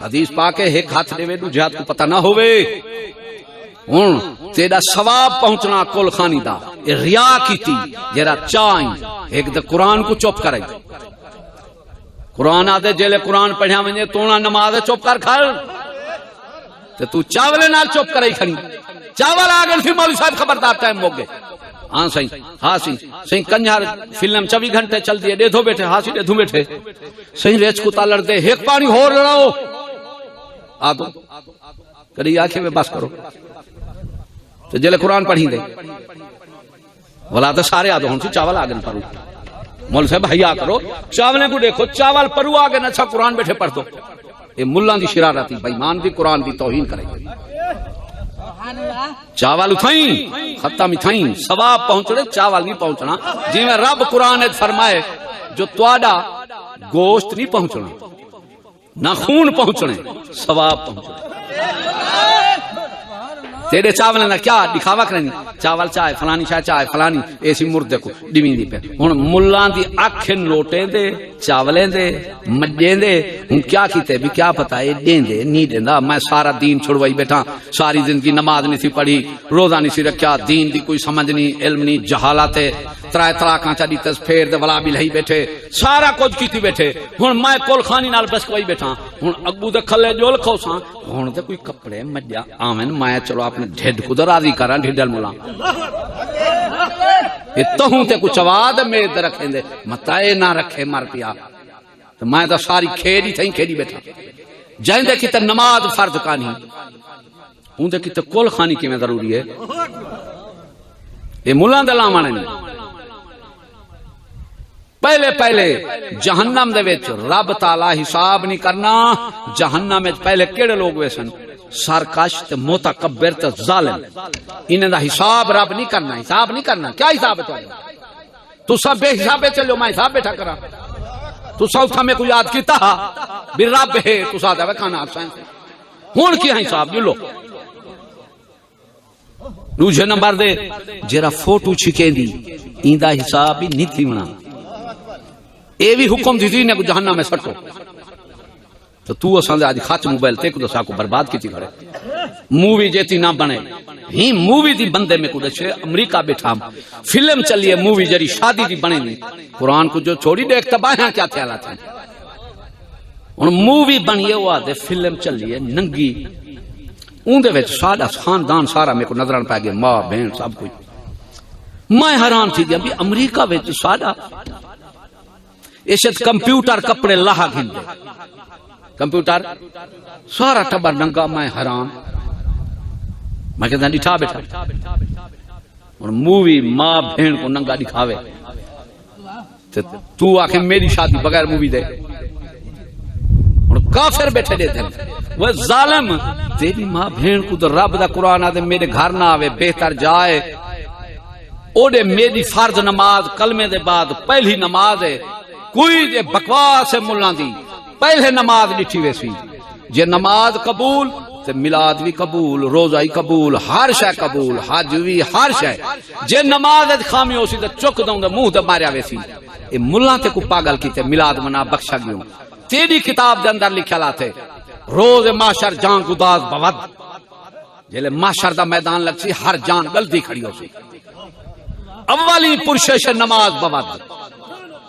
حدیث پاکے ایک ہاتھ دے وے دو جہاد کو پتہ نہ ہوئے ہن تیرا ثواب پہنچنا کول خانی دا اے ریا کیتی جرا چائیں ایک دے قرآن کو چوپ کرائی. قرآن آدھے جیلے قرآن پڑھیا ونجے تونا نماز چوپ کر کھڑ تے تو چاولے نال چوپ کرائی کھڑی چاول آگے پھر مولوی صاحب خبردار ٹائم ہو گئے. ہاں صحیح ہاں صحیح کنجھار فلم 24 گھنٹے چل دی ڈے دھو بیٹھے ہاں سی ڈے دھو بیٹھے صحیح ریچ کو تالڑ دے ایک پانی ہور لڑاؤ آ دو کدی آکھے میں بس کرو تو جلے قرآن پڑھی دے ولا تو سارے آ دو ہن سی چاول آگے پرو مول صاحب حیا کرو چاولے کو دیکھو چاول پرو آگے نہ اچھا قرآن بیٹھے پڑھ دو. یہ ملہ دی شرارت بے ایمان دی قرآن دی توہین کرے چاول اٹھائیں ختم اٹھائیں ثواب پہنچنے چاول نہیں پہنچنا جی میں رب قرآن فرمائے جو تواڈا گوشت نہیں پہنچنا نہ خون پہنچنے ثواب پہنچنے. تیرے چاول نہ کیا دکھاوا کرنی چاول چائے فلانی شاہ چائے فلانی ایسی مردے کو ڈیویں دی پہ ہن ملان دی اکھن لوٹیں دے چاولیں دے مجیں دے ہن کیا کیتے بھی کیا پتہ ہے دیں دے نہیں دیندا میں سارا دین چھڑوائی بیٹھا ساری زندگی نماز نہیں تھی پڑھی روزہ نہیں سی رکھیا دین دی کوئی سمجھ نہیں علم نہیں جہالت ہے ترائے طلاقاں چا دیتس پھیر دے ولا بھی لہی بیٹھے سارا کچھ کیتی بیٹھے ہن میں کول خانی نال بس کوئی بیٹھا ہن ابو دے کھلے جو لکھو ساں ہن تے کوئی کپڑے مجا آویں میں چلو اپنے ڈھڈ کو راضی کراں ڈھڈل مولا یہ تو ہوں تے کچھ آواز میرے تے رکھیں دے متائے نہ رکھے مر پیا تو میں تو ساری کھیڑی تھیں کھیڑی بیٹھا جائیں دے کتے نماز فرض کانی ہوں دے کتے کول خانی کی میں ضروری ہے یہ ملان دے لامان نہیں. پہلے پہلے جہنم دے وچ رب تعالی حساب نہیں کرنا جہنم وچ پہلے کیڑے لوگ ویسن سرکش تے متکبر تے ظالم انہاں دا حساب رب نہیں کرنا حساب نہیں کرنا کیا حساب ہے تو سب بے حساب چلو میں حساب بیٹھا کرا تو سب میں کو یاد کیتا بھی رب ہے تو سادا وے کھانا سائنس ہن کی حساب لو دوسرے نمبر دے جرا فوٹو چھکیندی ایندا حساب ہی نہیں تھی بنا اے بھی حکم دیتی نے کو جہنم میں سٹو تو اساں دے اج خاچ موبائل تے کو سا کو برباد کیتی کھڑے مووی جیتی نہ بنے ہی مووی دی بندے میں کو دچے امریکہ بیٹھا فلم چلیے مووی جری شادی دی بنے نہیں قرآن کو جو چھوڑی دیکھ تباہاں کیا خیالات ہیں ہن مووی بنیے وا دے فلم چلیے ننگی اون دے وچ ساڈا خاندان سارا میں کو نظران پا گیا ماں بہن سب کوئی میں حیران تھی گیا بھی امریکہ وچ ساڈا ایشت کمپیوٹر کپڑے لاہ گھندے کمپیوٹر سارا ٹبر ننگا میں حیران میں کہتا ڈٹھا بیٹھا اور مووی ماں بہن کو ننگا دکھاوے تو آکھے میری شادی بغیر مووی دے اور کافر بیٹھے دیتے ہیں وہ ظالم تیری ماں بہن کو تو رب دا قرآن آدھے میرے گھر نہ آوے بہتر جائے اوڑے میری فرض نماز کلمے دے بعد پہلی نماز ہے کوئی دے بکواس ہے ملان دی پہلے نماز ڈٹھی ویسی جے نماز قبول تے میلاد بھی قبول، روزہ ہی قبول، ہر شے قبول، حج بھی ہر شے۔ جے نماز خامی ہو سی تے چک دوں دے منہ تے ماریا ویسی۔ اے ملہ تے کو پاگل کیتے میلاد منا بخشا گیوں۔ تیری کتاب دے اندر لکھا لاتے روز محشر جان گداز بود، جلے محشر دا میدان لگ سی ہر جان گلدی کھڑی ہو سی۔ اولی پرشش نماز بود،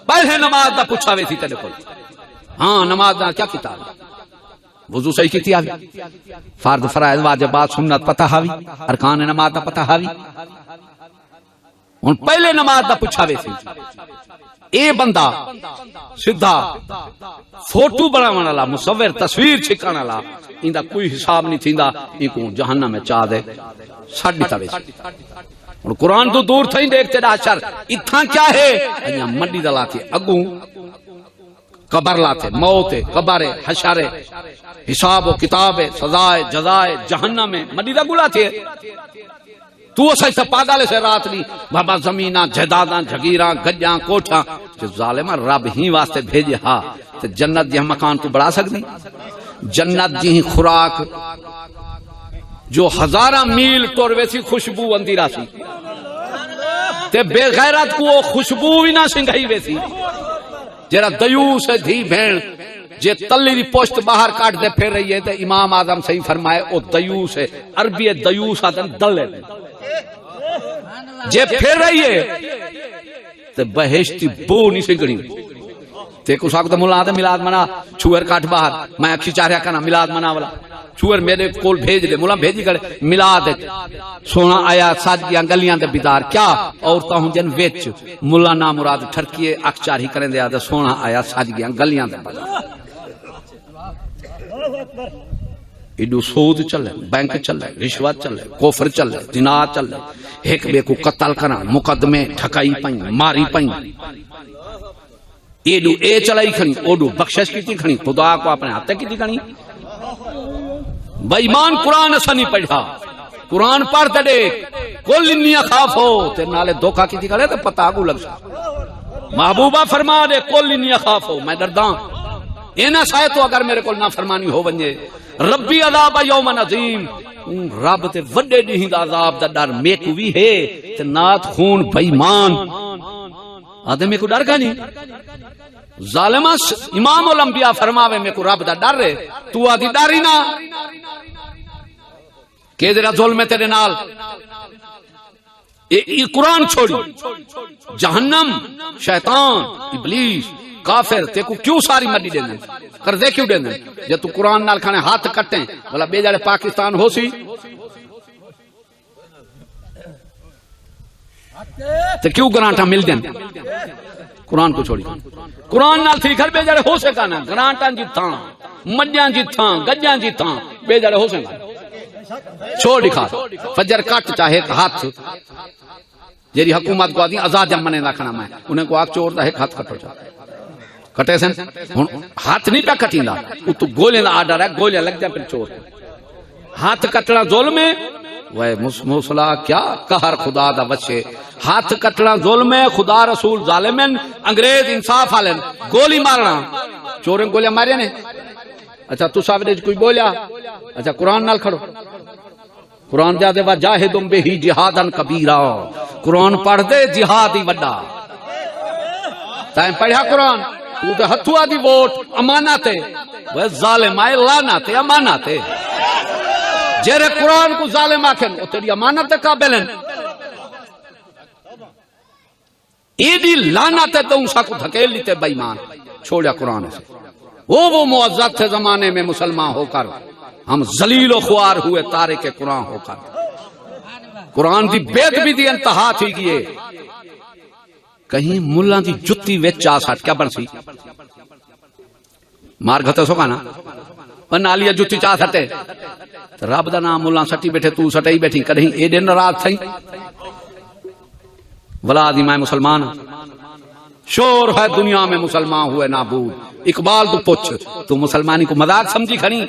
پہلے نماز دا پوچھا وے تھی تیرے کو۔ ہاں نماز دا کیا کتاب؟ وضو صحیح کیتی آوی، فرض فرائض واجبات سنت پتہ ہاوی، ارکان نماز دا پتہ ہاوی۔ ہن پہلے نماز دا پوچھا وے سی۔ اے بندہ سیدھا فوٹو بناون والا، مصور، تصویر چھکن والا، ایندا کوئی حساب نہیں تھیندا، ای کو جہنم میں چا دے سڑ دیتا وے۔ اور قرآن تو دور تھیں دیکھتے دا شر اتھاں کیا ہے؟ انہاں منڈی دا لاتے اگوں قبر لاتے، موت، قبر، حشر، حساب و کتاب، سزائے، جزائے، جہنم میں منڈی دا گلا تھے۔ تو اسے سے پاگل سے رات لی بابا زمیناں جائیداداں جھگیراں گجاں کوٹھاں کہ ظالمہ رب ہی واسطے بھیجے ہا تے جنت دی مکان تو بڑھا سکدی؟ جنت دی خوراک جو ہزاراں میل ٹر ویسی خوشبو اندی راسی تے بے غیرت کو خوشبو بھی نہ سنگھائی ویسی۔ جرا دیوس ہے دھی بھیڑ جے تلی دی پوشت باہر کاٹ دے پھر رہی ہے تے امام اعظم صحیح فرمائے او دیوس ہے، عربی دیوس آدم دل ہے، جے پھر رہی ہے تے بہشتی بو نہیں سنگھنی۔ تے کو ساکتا مولا آدم میلاد منا چھوئر کاٹ باہر، میں اکھی چاہ رہا کنا میلاد منا والا چھوئر میرے کول بھیج دے، مولا بھیجی کرے میلاد سونا آیا ساج گیا گلیاں دے بیدار کیا عورتاں ہوں جن ویچ مولا نام مراد ٹھرکیے اکچار ہی کریں دے آدھے سونا آیا ساج گیا گلیاں دے بیدار۔ ایڈو سود چلے، بینک چلے، رشوت چلے، کوفر چلے، زنا چلے، ایک بے کو قتل کرنا، مقدمے ٹھکائی پائیں، ماری پائیں، ایڈو اے چلائی کھنی، اوڈو بخشش کیتی کھنی، خدا کو اپنے ہاتھے کیتی کھنی۔ بے ایمان قرآن اسا نہیں پڑھا، قرآن پڑھ دے کل انی اخاف ہو تے نالے دھوکا کیتی کھڑے تے پتہ آگو لگ سا۔ محبوبہ فرما دے کل انی اخاف ہو، میں ڈرداں اینا سائے تو اگر میرے کول نافرمانی ہو ونجے ربی عذاب یوم عظیم، رب تے وڈے ڈیہں دا عذاب دا ڈر میکو بھی ہے تے نات خون بے ایمان آدمی کو ڈر کا نہیں۔ ظالمہ امام الانبیاء فرماوے میں کو رب دا ڈر ہے، تو آدھی ڈاری نہ کہ تیرا ظلم ہے تیرے نال۔ یہ قرآن چھوڑی جہنم، شیطان، ابلیس، کافر تے کو کیوں ساری مڈی دینا کر دے کیوں دینا؟ جب تو قرآن نال کھانے ہاتھ کٹیں بولا بے جاڑے پاکستان ہو سی تے کیوں گرانٹا مل دیں؟ قرآن کو چھوڑی قرآن نال تھی گھر بے جاڑے ہو سکا نا، گرانٹاں جتھاں، مڈیاں جتھاں، گجاں جتھاں، بے جاڑے ہو سکا چھوڑ دکھا فجر کٹ چاہے ہاتھ جیری حکومت کو آدھی آزاد جمنے رکھنا میں انہیں کو آگ چور دا ایک ہاتھ کٹو چاہتا کٹے سن ہاتھ نہیں پہ کٹیں دا تو گولیاں دا آڈر ہے، گولیاں لگ جائیں پھر چور۔ ہاتھ کٹنا ظلم ہے، وہ موسلا کیا قہر خدا دا بچے، ہاتھ کٹنا ظلم ہے، خدا رسول ظالمین، انگریز انصاف آلن، گولی مارنا چوریں گولیاں مارے نے۔ اچھا تو ساویج کوئی بولیا؟ اچھا قرآن نال کھڑو، قرآن جا دے وجاہدم بہی جہادن کبیرا، قرآن پڑھ دے جہاد ہی وڈا۔ تائیں پڑھا قرآن تو تے ہتھو آدھی ووٹ امانت ہے، وہ ظالم آئے لعنت ہے، امانت ہے۔ جیرے قرآن کو ظالم آکھن وہ تیری امانت دے قابل ہیں، ایڈی لعنت ہے تو ان سا کو دھکیل لیتے بے ایمان۔ چھوڑیا قرآن سے، وہ معزز تھے زمانے میں مسلمان ہو کر ہم ذلیل و خوار ہوئے تارک قرآن ہو کر۔ قرآن دی بیت بھی دی انتہا تھی گئے، کہیں ملہ دی جتی ویچ آساٹ کیا بن سی مار گھتے سو کانا نالیا جتی چاہ سٹے رب دا نام ملہ سٹی بیٹھے تو سٹے ہی بیٹھی کہیں ایڈے نراز تھیں ولادی میں مسلمان شور ہے دنیا میں مسلمان ہوئے نابود۔ اقبال تو پوچھ تو مسلمانی کو مذاق سمجھی کھڑی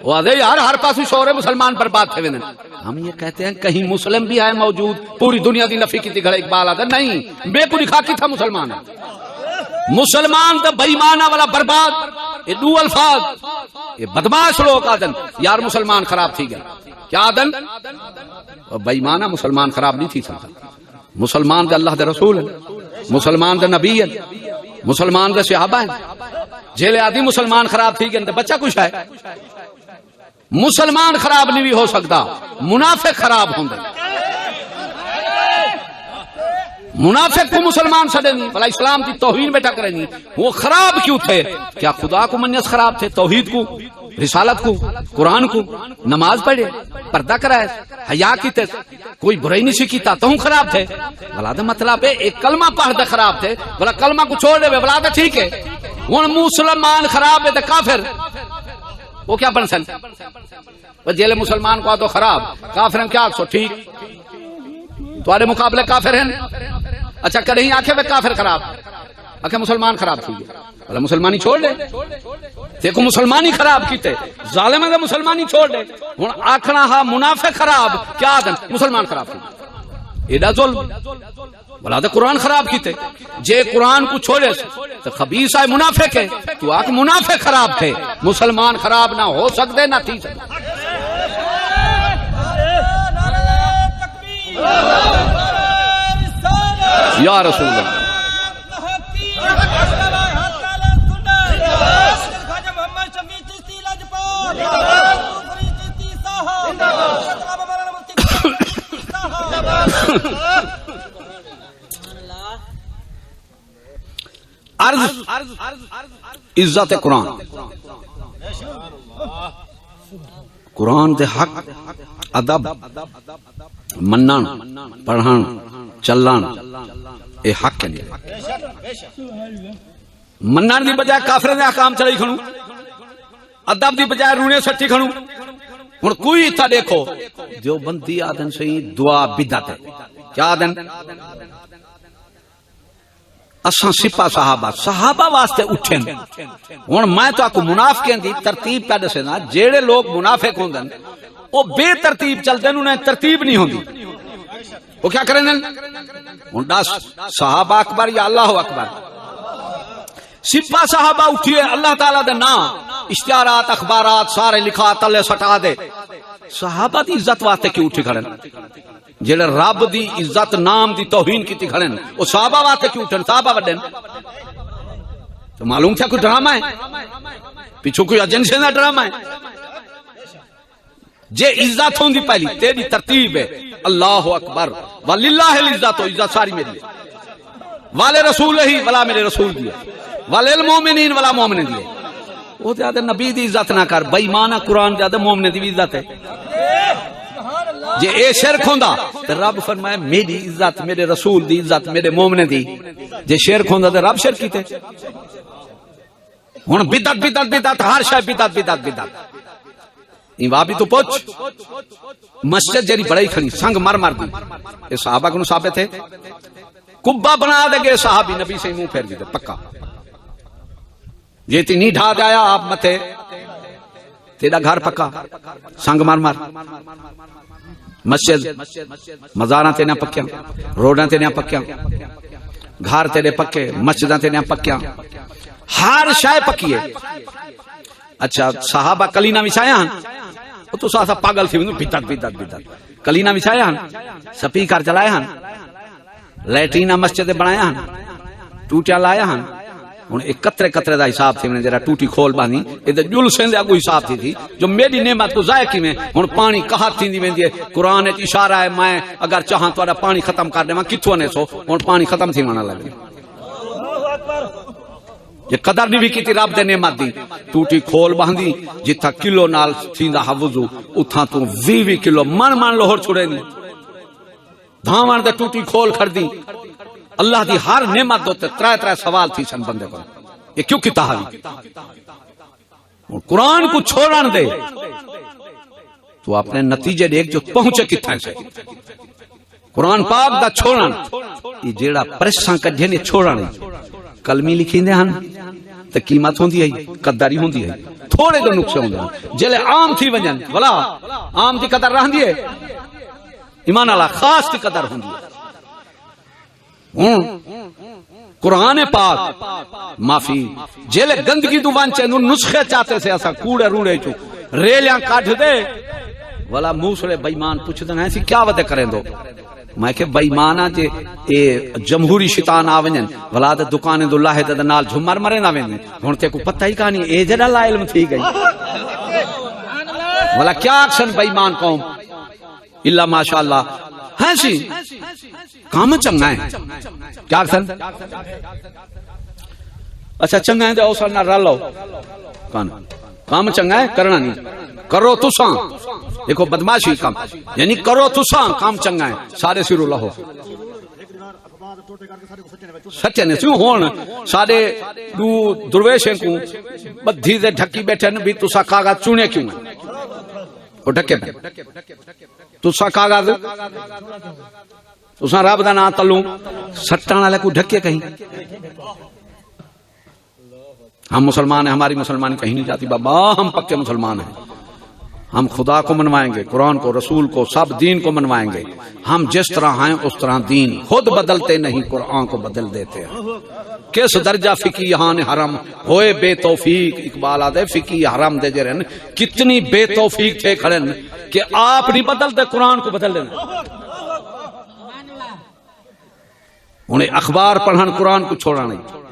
وہ آدھے یار ہر پاس شور ہے مسلمان پر بات تھے وینے۔ ہم یہ کہتے ہیں کہیں مسلم بھی ہے موجود، پوری دنیا دی نفی کی تھی گھڑے اقبال آدھے نہیں بے پوری خاکی تھا مسلمان ہے، مسلمان تو بے ایمانہ والا برباد یہ دو الفاظ یہ بدماش لوگ آدن یار مسلمان خراب تھی گئے کیا آدن بے ایمانہ مسلمان خراب نہیں تھی سکتا مسلمان دے اللہ دے رسول ہیں مسلمان دے نبی ہیں مسلمان دے صحابہ ہیں جیلے آدھی مسلمان خراب تھی گئے بچہ کچھ ہے مسلمان خراب نہیں بھی ہو سکتا منافق خراب ہوں گے منافق کو مسلمان سڑے نہیں بھلا اسلام کی توہین بیٹا کرے نہیں وہ خراب کیوں تھے کیا خدا کو منیت خراب تھے توحید کو رسالت کو قرآن کو نماز پڑھے پردہ کرائے حیا کیتے کوئی برائی نہیں سیکھتا تو ہوں خراب تھے بلا دے مطلب ہے ایک کلمہ پڑھ دے خراب تھے بلا کلمہ کو چھوڑ دے بلا دے ٹھیک ہے ہن مسلمان خراب ہے تے کافر وہ کیا بن سن جیلے مسلمان کو تو خراب کافر ہیں کیا سو ٹھیک تمہارے مقابلے کافر ہیں اچھا کہیں آنکھیں پہ کافر خراب آنکھیں مسلمان خراب تھی بھلا مسلمانی چھوڑ دے دیکھو مسلمانی خراب کیتے ظالم ہے مسلمانی چھوڑ دے ہن آکھنا ہا منافق خراب کیا دن مسلمان خراب تھی ایڈا ظلم بھلا تے قرآن خراب کیتے جے قرآن کو چھوڑے تو خبیث ہے منافق ہے تو آکھ منافق خراب تھے مسلمان خراب نہ ہو سکتے نہ تھی سکتے یا رسول اللہ عزت قرآن قرآن دے حق ادب منن پڑھن چلن اے حق ہے منن دی بجائے کافروں دے احکام چلائی کھڑوں ادب دی بجائے رونے سٹی کھڑوں ہن کوئی تھا دیکھو جو بندی آدن سہی دعا بدعت ہے کیا آدن اساں سپاہ صحابہ واسطے اٹھیں ہن میں تو آپ کو منافقین دی ترتیب پہ دسنا جیڑے لوگ منافق ہوندن وہ بے ترتیب چلتے ہیں انہیں ترتیب نہیں ہوندی وہ کیا کریں ہن دس صحابہ اکبر یا اللہ اکبر سپاہ صحابہ اٹھیے اللہ تعالیٰ دے نام اشتہارات اخبارات سارے لکھا تلے سٹا دے صحابہ دی عزت واسطے کیوں اٹھی کھڑے جڑے رب دی عزت نام دی توہین کیتی کھڑے وہ صحابہ واسطے کیوں اٹھن صحابہ وڈن تو معلوم تھا کوئی ڈرامہ ہے پیچھو کوئی ایجنسی دا ڈرامہ ہے جے عزت ہوندی پہلی تیری ترتیب ہے اللہ اکبر وللہ العزت عزت ساری میری والے رسول ہی ولا میرے رسول دی والے المومنین ولا مومن دی وہ زیادہ نبی دی عزت نہ کر بے ایمانہ قرآن زیادہ مومن دی عزت ہے جے اے شرک ہوندا تے رب فرمائے میری عزت میرے رسول دی عزت میرے مومن دی جے شرک ہوندا تے رب شرک کیتے ہن بدعت بدعت بدعت ہر شے بدعت بدعت بدعت این وابی تو پوچھ مسجد جڑی بڑائی کھڑی سنگ مر مر دی اے صحابہ کو ثابت ہے کبا بنا دے گے صحابی نبی سے منہ پھیر دی پکا یہ تی نہیں ڈھا جایا آپ متے تیرا گھر پکا سنگ مر مر مسجد مزاراں تے نہ پکیا روڈاں تے نہ پکیا گھر تیرے پکے مسجداں تے نہ پکیا ہر شے پکی ہے اچھا صحابہ کلینا وچھایا ہن او تو سا پاگل تھی بدعت بدعت بدعت کلینا وچھایا ہن سپیکر چلایا ہن لیٹرینا مسجد بنایا ہن ٹوٹیا لایا ہن ہن ایک قطرے قطرے دا حساب تھی میں جڑا ٹوٹی کھول باندھی اے تے جل سیندے اگو حساب تھی جو میری نعمت کو ضائع کیویں ہن پانی کہات تھیندی ویندی ہے قرآن وچ اشارہ ہے میں اگر چاہاں تہاڈا پانی ختم کر دیواں کتھوں نے سو ہن پانی ختم تھی ونا لگے یہ قدر نہیں بھی کیتی رب دے نعمت دی ٹوٹی کھول باندھی جتھا کلو نال تھیندا وضو اتھاں تو 20 کلو من من لوہر چھڑے نہیں دھاوان دے ٹوٹی کھول کھڑ دی اللہ دی ہر نعمت دوتے ترائے ترائے سوال تھی سن بندے کو یہ کیوں کتا حالی قرآن کو چھوڑان دے تو اپنے نتیجے دیکھ جو پہنچے کتھائیں سے قرآن پاک دا چھوڑان یہ جیڑا پریساں کجھے نے چھوڑان کلمی لکھیں دے ہن تے قیمت ہوندی ہے قداری ہوندی ہے تھوڑے جو نقصے ہوندے ہیں جلے عام تھی ونجن بلا عام دی قدر رہن دیئے ایمان اللہ خاص دی قدر ہوندی ہے قرآن پاک معافی جیلے گندگی تو وانچے نو نسخے چاہتے سے ایسا کوڑے روڑے چو ریلیاں کاٹ دے والا موسلے بےمان پوچھ دیں ایسی کیا وعدے کریں دو میں کہ بےمانا جے اے جمہوری شیطان آونجن والا دے دکانیں دو اللہ دے نال جھمر مرے نہ ویندے ہن تے کو پتہ ہی کہانی اے جڑا لا علم تھی گئی والا کیا اکشن بےمان قوم الا ماشاءاللہ ہاں سی کام چنگا ہے کیا اکشن اچھا چنگا ہے تے اوسا نہ رلو کام چنگا ہے کرنا نہیں کرو تساں دیکھو بدماشی کام یعنی کرو تساں کام چنگا ہے سارے سرو لہو سچے نے سیوں ہون سارے دو درویشیں کو بدھی دے ڈھکی بیٹھے بھی تساں کاغذ چونے کیوں ہیں وہ ڈھکے پہ تساں کاغذ تساں رب دا نام تلوں سٹان والے کو ڈھکے کہیں ہم مسلمان ہیں ہماری مسلمانی کہیں نہیں جاتی بابا ہم پکے مسلمان ہیں ہم خدا کو منوائیں گے قرآن کو رسول کو سب دین کو منوائیں گے ہم جس طرح ہیں اس طرح دین خود بدلتے نہیں قرآن کو بدل دیتے ہیں کس درجہ فقی یہاں حرم ہوئے بے توفیق اقبال آدھے فقی حرم دے جرن کتنی بے توفیق تھے کھڑن کہ آپ نہیں بدلتے قرآن کو بدل دینا انہیں اخبار پڑھن قرآن کو چھوڑا نہیں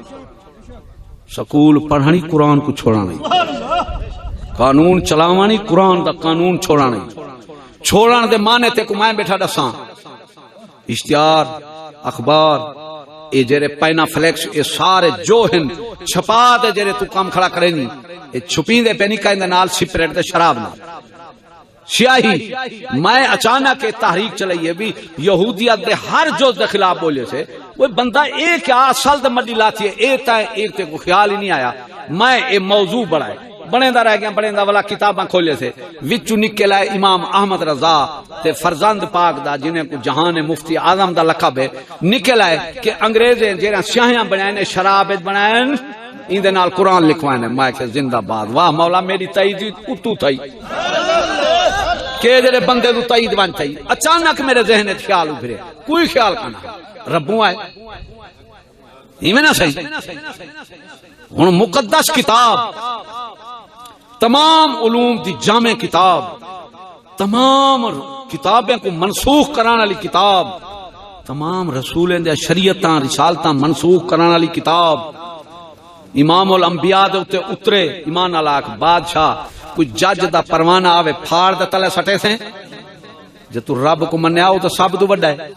سکول پڑھنی قرآن کو چھوڑا نہیں قانون چلاوانی قرآن دا قانون چھوڑا نہیں چھوڑان دے مانے تے کو میں بیٹھا دساں اشتہار اخبار اے جرے پینا فلیکس اے سارے جو ہن چھپا دے جرے تو کام کھڑا کرے نہیں اے چھپین دے پینی کہیں دے نال سپریٹ دے شراب نہ سیاہی میں اچانک تحریک چلائیے بھی یہودیت دے ہر جوز دے خلاف بولے سے وہ بندہ ایک اصل دے مڈی لاتی ہے ایک تے کو خیال ہی نہیں آیا میں اے موضوع بڑھائے بنے دا رہ گیا بنے دا والا کتاباں کھولے سے وچو نکلا ہے امام احمد رضا تے فرزند پاک دا جنہیں کو جہان مفتی اعظم دا لقب ہے نکلا ہے کہ انگریزیں جیرا سیاہیاں بنائیں شراب بنائیں ان دے نال قرآن لکھوائیں میں کہ زندہ باد واہ مولا میری تائید اتو تھئی کہ جڑے بندے تو تائید بن تھئی اچانک میرے ذہن وچ خیال ابھرے کوئی خیال کنا ربوں آئے ایویں نہ صحیح ہن مقدس کتاب تمام علوم دی جامع کتاب تمام کتابیں کو منسوخ کرانے والی کتاب تمام رسولیں دے شریعتاں رسالتاں منسوخ کرانے والی کتاب امام الانبیاء دے اوتے اترے ایمان الاک بادشاہ کوئی جج دا پروانہ آوے پھاڑ دے تلے سٹے سے جے تو رب کو منیا ہو تو سب تو بڑا ہے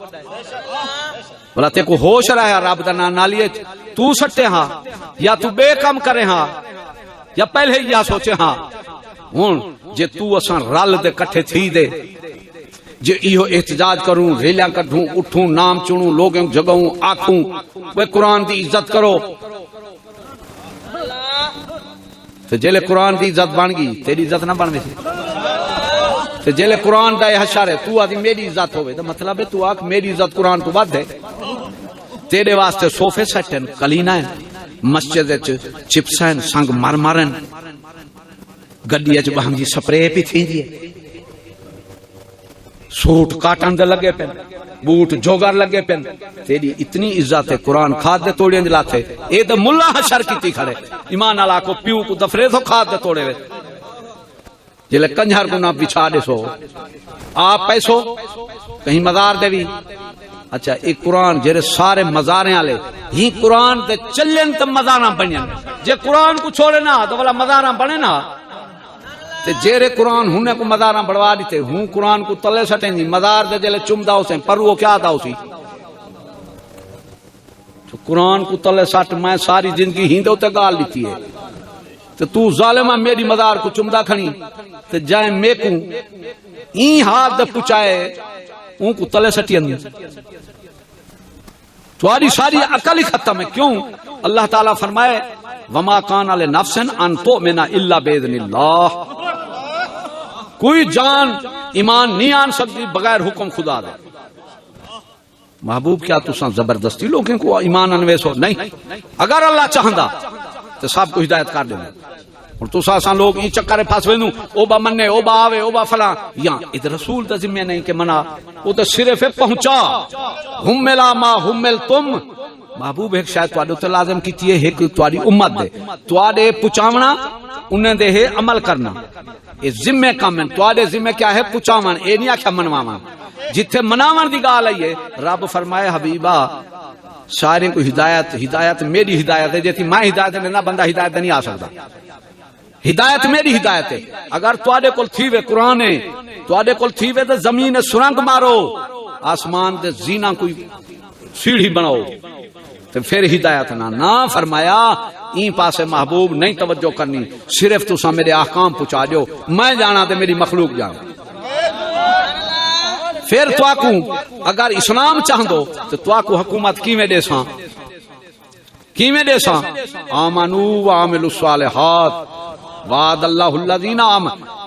بلا تے کو ہوش رہا رب دا نام نہ لیے تو سٹے ہاں یا تو بے کم کرے ہاں یا پہلے یا سوچے ہاں ہن جے تو اساں رل دے کٹھے تھی دے جے ایہو احتجاج کروں ریلیاں کڈھوں اٹھوں نام چنوں لوگوں جگہوں آکھوں وہ قرآن دی عزت کرو تو جیلے قرآن دی عزت بن گئی تیری عزت نہ بن ویسی تو جیلے قرآن دا حشر ہے تو آدھی میری عزت ہوئے تو مطلب ہے تو آکھ میری عزت قرآن تو بد ہے تیرے واسطے صوفے سٹن کلینہ ہیں مسجد چپسن سنگ مرمرن گڈی اچ بہنگی سپرے پی تھی دیئے سوٹ کاٹن دے لگے پن بوٹ جوگر لگے پن تیری اتنی عزت ہے قرآن کھاد دے توڑے جلاتے اے دے ملا حشر کیتی کھڑے ایمان اللہ کو پیو کو دفرے تو کھاد دے توڑے وے جلے کنجھر کو نہ بچھا دے سو آپ پیسو کہیں مزار دے بھی اچھا ایک قرآن جیرے سارے مزاریں آلے ہی قرآن دے چلن تم مزاراں بنین جے قرآن کو چھوڑے نا تو والا مزاراں بنے نا تے جیرے قرآن ہونے کو مزاراں بڑھوا دیتے ہوں قرآن کو تلے سٹیں جی مزار دے جلے چم دا اسیں پر وہ کیا دا اسی تو قرآن کو تلے سٹ میں ساری زندگی ہندے ہوتے گال دیتی ہے تو ظالمہ میری مزار کو چمدہ کھنی تے جائیں میں کو این ہاتھ دے پچھائے ان کو تلے سٹی اندی تمہاری ساری عقل ہی ختم ہے کیوں اللہ تعالیٰ فرمائے وما کان لنفس ان تؤمن الا باذن اللہ کوئی جان ایمان نہیں آن سکتی بغیر حکم خدا دے محبوب کیا تساں زبردستی لوگوں کو ایمان انویس ہو نہیں اگر اللہ چاہندا تو سب کو ہدایت کر دینا اور تو ساساں لوگ این چکرے پاس وینو او با مننے او با آوے او با فلاں یا ادھر رسول دا ذمہ نہیں کہ منا او تو صرف پہنچا حملا ما حمل تم محبوب ایک شاید تواڈے تے لازم کیتی ہے ایک تواڈی امت دے تواڈے پہنچاونا انہاں دے ہے عمل کرنا اے ذمہ کام ہے تواڈے ذمہ کیا ہے پہنچاون اے نہیں آکھیا منواون جتھے مناون دی گال آئی ہے رب فرمائے حبیبا سارے کو ہدایت میری ہدایت ہے جیسی میں ہدایت نہ بندہ ہدایت نہیں آ سکتا ہدایت میری ہدایت ہے اگر تواڈے کول تھی وے قرآن ہے تواڈے کول تھی وے تے زمین سرنگ مارو آسمان تے زینا کوئی سیڑھی بناؤ تو پھر ہدایت نہ فرمایا این پاسے محبوب نہیں توجہ کرنی صرف تساں میرے احکام پہنچا دیو میں جانا تے میری مخلوق جانا پھر تو آکوں اگر اسلام چاہندو تو آکوں حکومت کیویں دے ساں آمنو وعملوا الصالحات وعد اللہ الذین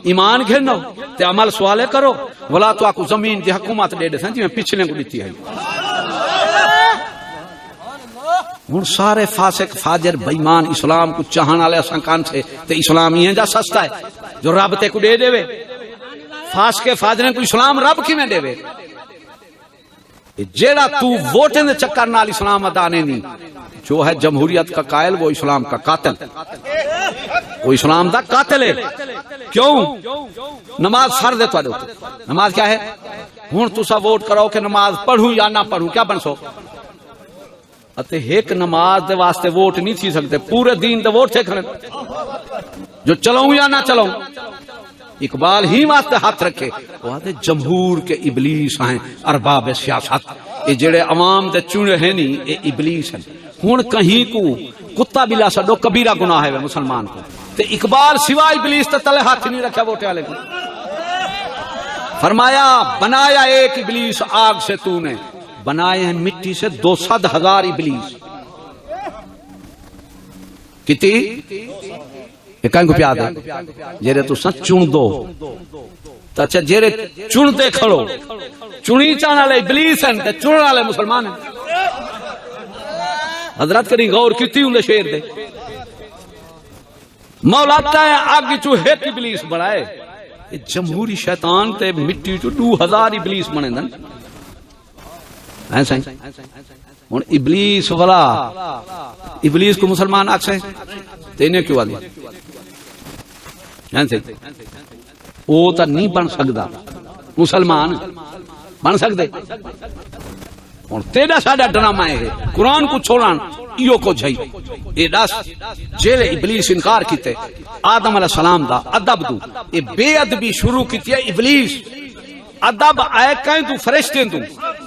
ایمان گھنو تے عمل سوالے کرو ولا تو آکوں زمین دی حکومت دے ساں جی میں پچھلے کو دیتی ہے ہن سارے فاسق فاجر بےمان اسلام کو چاہن والے اساں کان سے تے اسلام ہی جا سستا ہے جو رب تے کو دے دے فاسق فاجر کو اسلام رب کیویں دے جیڑا تو ووٹیں دے چکر نال اسلام ادا نہیں جو ہے جمہوریت کا قائل وہ اسلام کا قاتل وہ اسلام دا قاتل ہے کیوں نماز فرض ہے تواڈے اوپر نماز کیا ہے ہن تسا ووٹ کرو کہ نماز پڑھوں یا نہ پڑھوں کیا بن سو اتے ایک نماز دے واسطے ووٹ نہیں تھی سکتے پورے دین دے ووٹ تھے کھڑے جو چلاؤں یا نہ چلاؤں اقبال ہی واسطے ہاتھ رکھے وہ آتے جمہور کے ابلیس ہیں ارباب سیاست یہ جڑے عوام دے چنے ہیں نہیں یہ ابلیس ہیں ہن کہیں کو کتا بلا سڈو کبیرہ گناہ ہے مسلمان کو تے اقبال سوائے ابلیس تے تلے ہاتھ نہیں رکھا ووٹے والے کو فرمایا بنایا ایک ابلیس آگ سے تو نے بنائے ہیں مٹی سے 200,000 ابلیس کتی ایک کو پیاد ہے جیرے تو سن چون دو تو اچھا جیرے چون دے کھڑو چونی چانا لے ابلیس ہیں تے چون والے مسلمان ہیں حضرت کری غور کیتی ہوں دے شیر دے مولاتا ہے آگی چو ایک ابلیس بڑھائے جمہوری شیطان تے مٹی چو 2000 ابلیس بنے دن ایسا ہی ہن ابلیس والا ابلیس کو مسلمان آکھے تے انہیں کیوں آدھی ایسا ہی وہ تا نہیں بن سکتا مسلمان بن سکتے ہن تیرا ساڈا ڈرامہ ہے قرآن کو چھوڑان ایو کو جھائی اے دس جیلے ابلیس انکار کیتے آدم علیہ السلام دا ادب دو اے بے ادبی شروع کیتی ہے ابلیس ادب آئے کہیں تو فرشتے تو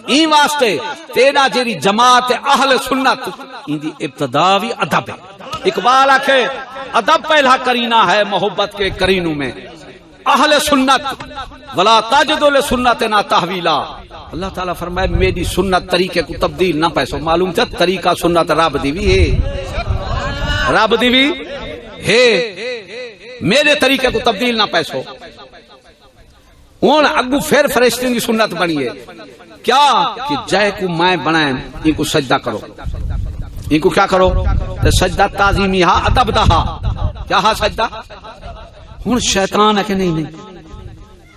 این واسطے تیرا جیری جماعت اہل سنت ان دی ابتداوی ادب ہے اقبال آکھے ادب پہلا کرینہ ہے محبت کے کرینوں میں اہل سنت ولا تجدو لسنتنا تحویلا اللہ تعالیٰ فرمائے میری سنت طریقے کو تبدیل نہ پیسو معلوم تھا طریقہ سنت رب دیوی ہے رب دیوی ہے میرے طریقے کو تبدیل نہ پیسو اون اگو پھر فرشتے کی سنت بنی ہے کیا کہ جائے کو میں بنائیں ان کو سجدہ کرو ان کو کیا کرو سجدہ تعظیمی ہا ادب دا کیا ہا سجدہ ہن شیطان ہے کہ نہیں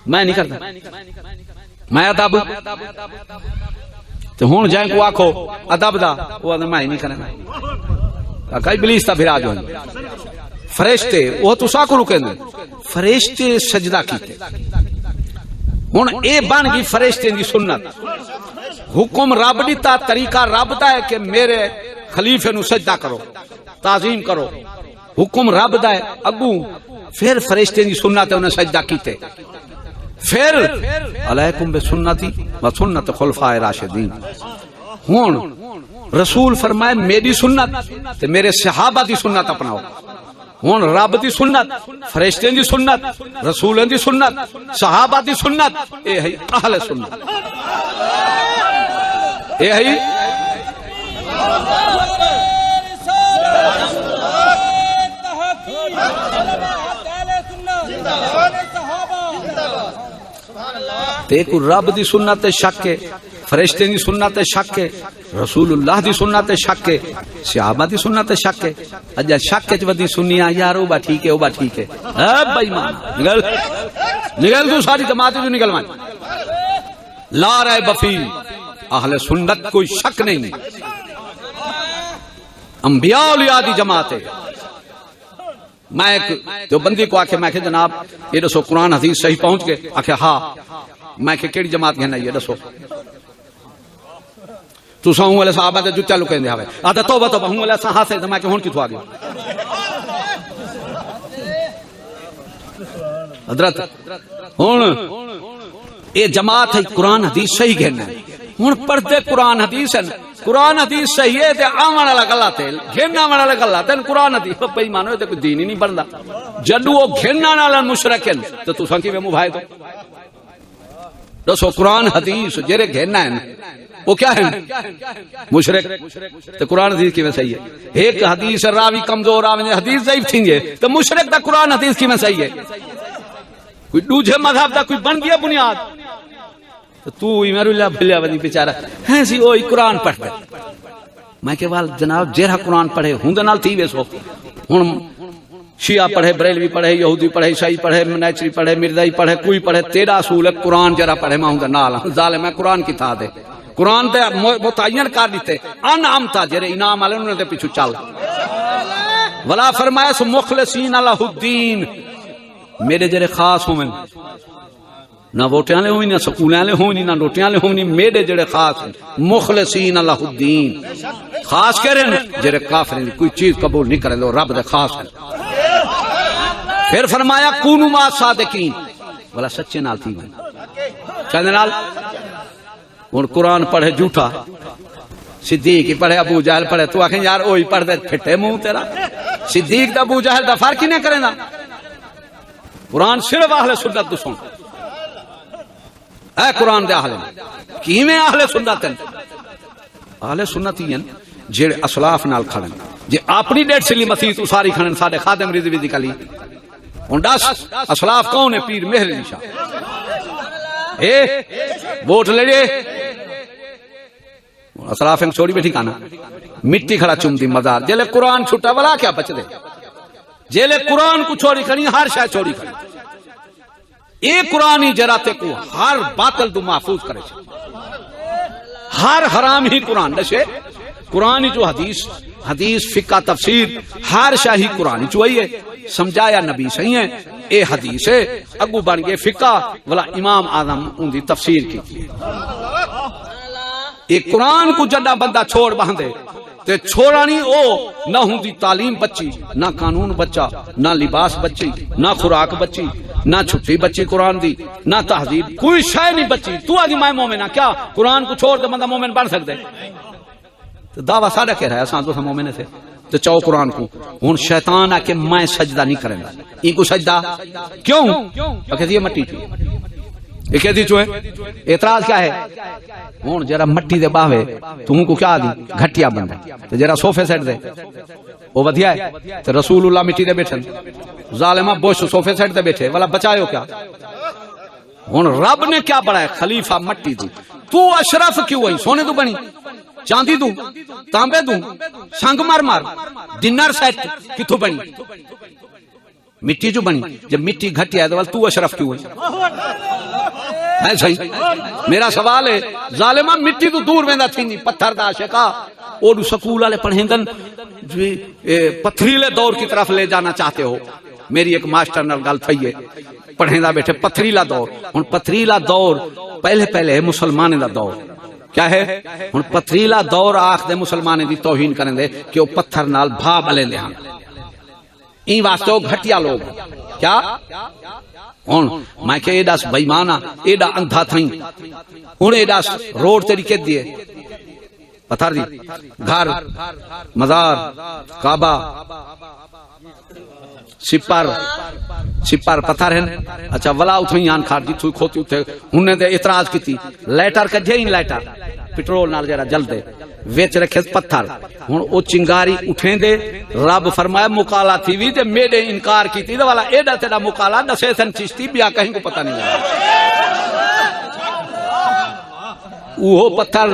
میں نہیں کرتا میں ادب تو ہن جائے کو آکھو ادب دا وہ میں نہیں کرنا کئی ابلیس تا پھر آ جو فرشتے وہ تو سا کو رکے فرشتے سجدہ کیتے ہن اے بن گئی فرشتے دی سنت حکم رب دیتا طریقہ رب دا ہے کہ میرے خلیفے نو سجدہ کرو تعظیم کرو حکم رب دا ہے اگو پھر فرشتے دی سنت انہیں سجدہ کیتے پھر علیکم بسنتی و سنت خلفائے راشدین ہن رسول فرمائے میری سنت تے میرے صحابہ دی سنت اپناؤ ہن رب دی سنت فرشتے دی سنت رسول دی سنت صحابہ دی سنت اے ہے اہل سنت اے ہے دیکھو رب دی سنت شک ہے فرشتے دی سنت شک ہے رسول اللہ دی سنت شک ہے صحابہ دی سنت شک ہے اجا شک وچ ودی سنیاں یار او با ٹھیک ہے او با ٹھیک ہے اے بھائی مان نگل تو ساری جماعت جو نکل مان لا ریب فی اہل سنت کوئی شک نہیں انبیاء اولیاء دی جماعت ہے. میں ایک جو بندی کو آکھے میں کہ جناب یہ دسو قرآن حدیث صحیح پہنچ گئے؟ آکھے ہاں. میں کہ کیڑی جماعت گھنا یہ دسو؟ تساں ہوں والے صحابہ دے جُتیا لکیندے ہوے آتا توبہ توبہ ہوں والے اساں ہاسے تے میں کہ ہن کتھوں آ گیا حضرت. ہن اے جماعت ہے قرآن حدیث صحیح گھنا ہن پڑھتے قرآن حدیث ہیں. قرآن حدیث صحیح ہے تے آون والا گلا تے گھننا والا گلا تے قرآن حدیث بے مانو تے کوئی دین ہی نہیں بندا. جدوں او گھننا والا مشرک ہیں تے تساں کیویں منہ بھائے تو دسو قرآن حدیث جڑے گھننا ہیں وہ کیا ہے؟ مشرک. تو قرآن حدیث کی میں صحیح ہے؟ ایک حدیث راوی کمزور راوی حدیث ضعیف تھی ہے تو مشرک دا قرآن حدیث کی میں صحیح ہے؟ کوئی دوجھے مذہب دا کوئی بن گیا بنیاد تو ہی میرے اللہ بھلیا ودی بیچارہ ہیں سی اوہی قرآن پڑھ دے. میں کہ وال جناب جیرا قرآن پڑھے ہوں نال تھی ویسو. ہن شیعہ پڑھے بریلوی پڑھے یہودی پڑھے عیسائی پڑھے نیچری پڑھے مرزائی پڑھے کوئی پڑھے تیرا اصول ہے قرآن جرا پڑھے میں ہوں نال ظالم ہے قرآن کی تھا دے. قرآن تے متعین کر دیتے انعام تھا جرے انعام والے انہوں نے پیچھو چل ولا فرمایا سو مخلصین اللہ الدین میرے جرے خاص ہوئے نہ ووٹیاں لے ہوئی نہ سکولیاں لے ہوئی نہ روٹیاں لے ہوئی میرے جڑے خاص ہیں مخلصین اللہ الدین خاص کہہ رہے ہیں جڑے کافر ہیں کوئی چیز قبول نہیں کرے لو رب دے خاص ہیں. پھر فرمایا کونوا ما صادقین بلا سچے نال تھی میں کہنے نال. ہن قرآن پڑھے جھوٹا صدیق پڑھے ابو جہل پڑھے تو آکھیں یار اوہی پڑھ دے پھٹے منہ تیرا. صدیق دا ابو جہل دا فرق ہی نہیں کرے نا. قرآن صرف اہل سنت تو سن اے قرآن دے اہل کیویں اہل سنت ہیں؟ اہل سنت ہی ہیں جڑے اسلاف نال کھڑن جے اپنی ڈیٹ سلی مسیح تو ساری کھڑن ساڈے خادم رضوی دی کلی. ہن دس اسلاف کون ہے؟ پیر مہر علی شاہ اے ووٹ لڑے اسلاف چھوڑی بیٹھی کانا مٹی کھڑا چومتی مزار جیلے قرآن چھٹا بلا کیا بچ دے جیلے قرآن کو چھوڑی کھڑی ہر شاید چھوڑی کھڑی. اے قرآنی جراتے کو ہر باطل تو محفوظ کرے ہر حرام ہی قرآن دشے. قرآنی جو حدیث فقہ تفسیر ہر شاہی قرآنی چوئی ہے سمجھایا نبی صحیح ہے. اے حدیث ہے اگو بن گئے فقہ والا امام اعظم ان دی تفسیر کی. اے قرآن کو جڈا بندہ چھوڑ باندھے تے چھوڑانی او نہ ہوں دی تعلیم بچی نہ قانون بچا نہ لباس بچی نہ خوراک بچی نہ چھٹی بچی قرآن دی نہ تہذیب کوئی شے نہیں بچی. تو آگی میں مومن ہاں کیا قرآن کو چھوڑ کے بندہ مومن بن سکتے؟ دعویٰ ساڑھا کہہ رہا ہے سان تو ہم مومن تھے تو چاہو قرآن کو. ہن شیطان آ کے میں سجدہ نہیں کریں گا ان کو سجدہ کیوں کہتی ہے مٹی تھی یہ کہتی چوئے اعتراض کیا ہے؟ ہن جرا مٹی دے باوے تم کو کیا دی گھٹیا بن تے جرا صوفے سیٹ دے او ودیا ہے تے رسول اللہ مٹی دے بیٹھن ظالمہ بوش صوفے سیٹ دے بیٹھے والا بچایو کیا. ہن رب نے کیا بڑھایا خلیفہ مٹی دی تو اشرف کیوں ہوئی سونے تو بنی چاندی دوں تانبے دوں سنگ مار ڈنر سیٹ کتوں بنی مٹی جو بنی. جب مٹی گھٹی ہے تو اشرف کیوں ہوئی؟ صحیح میرا سوال ہے ظالمہ مٹی تو دور ویندا تھی پتھر دا عاشقا اور سکول والے پڑھیندن پتھریلے دور کی طرف لے جانا چاہتے ہو. میری ایک ماسٹر نال گل تھی ہے پڑھیندا بیٹھے پتھریلا دور. ہن پتھریلا دور پہلے ہے مسلمان دا دور کیا ہے؟ ہن پتھریلا دور آکھ دے مسلمان دی توہین کرن دے کہ وہ پتھر نال بھا بلیندے ہن این واسطے وہ گھٹیا لوگ کیا. ہن میں کہ ایڈا بے ایمان ایڈا اندھا تھیں ہن ایڈا روڈ طریقے دیے پتھر دی گھر مزار کعبہ سپر پتھر ہیں. اچھا ولا اتھیں آن کھار جتھوں کھوتی اتھے انہیں دے اعتراض کیتی لائٹر کڈھے ہی لائٹر پٹرول نال جڑا جلدے وچ رکھے پتھر. ہن او چنگاری اٹھیں دے رب فرمایا مقالا تھی وی تے میرے انکار کیتی تے والا ایڈا تیرا مقالا دسے سن چشتی بیا کہیں کو پتہ نہیں لگا وہ پتھر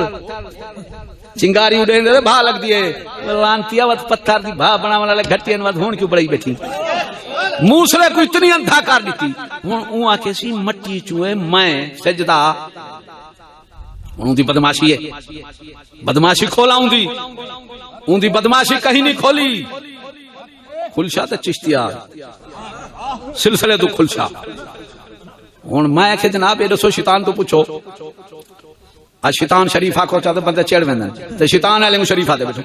چنگاری اڑے دے بھا لگ دیے لانتیا وت پتھر دی بھا بناون والے گھٹیاں وت ہون کیوں بڑی بیٹھی موسلے کو اتنی اندھا کر دیتی. ہن او آکھے سی مٹی چوئے میں سجدہ ان دی بدماشی ہے، بدماشی کھولا ان دی بدماشی کہیں نہیں کھولی. خلشا تے چشتیا سلسلے تو خلشا. ہوں میں کہ جناب یہ دسو شیطان تو پوچھو، آج شیطان شریف آکو چاہتے بندے چڑھ ویندن تے شیطان والے کو شریف آتے بیٹھو.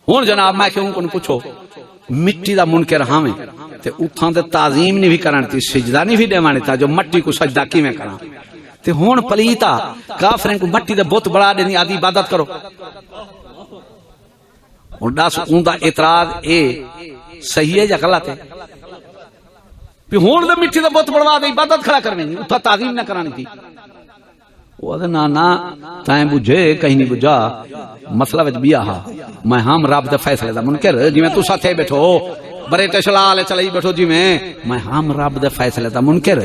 ہوں جناب میں کہ ان کو پوچھو مٹی دا منکر ہاویں تے اتھاں تے تعظیم نہیں بھی کرن تے سجدہ نہیں بھی دیوانی تا جو مٹی کو سجدہ کیویں کراں. تے ہن پلیتا کافرن کو مٹی دے بت بڑا دینی آدھی عبادت کرو. ہن دس اون دا اعتراض اے صحیح ہے یا غلط ہے؟ پھر ہون دے مٹی دا بت بڑوا دے عبادت کھڑا کرنی اتھا تعظیم نہ کرانی تھی. وہ نا نا تائیں بجھے کہیں نہیں بجھا مسئلہ وچ بیا ہا میں ہم رب دے فیصلے دا منکر جویں تساں تھے بیٹھو بڑے ٹشلال چلائی بیٹھو جویں میں ہم رب دے فیصلے دا منکر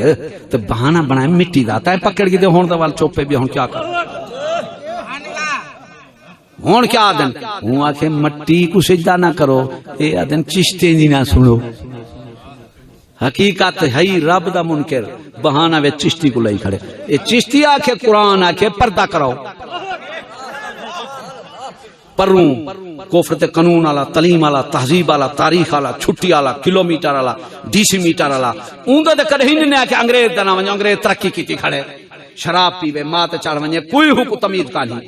تے بہانہ بنائے مٹی دا تائیں پکڑ کے دے ہون دا وال چوپے بھی ہن کیا کر ہون کیا آدن ہوں آکھے مٹی کو سجدہ نہ کرو اے آدن چشتے نہیں نہ سنو. حقیقت ہے رب دا منکر بہانہ وے چشتی کو لئی کھڑے. اے چشتی آکھے قرآن آکھے پردہ کراؤ پروں کفر تے قانون والا تعلیم والا تہذیب والا تاریخ والا چھٹی والا کلومیٹر والا ڈی سی میٹر والا اون تے کدے ہی نہیں کہ انگریز دا نہ ونجو انگریز ترقی کیتی کھڑے شراب پیوے ماں تے چڑھ ونجے کوئی حکم تمیز کانی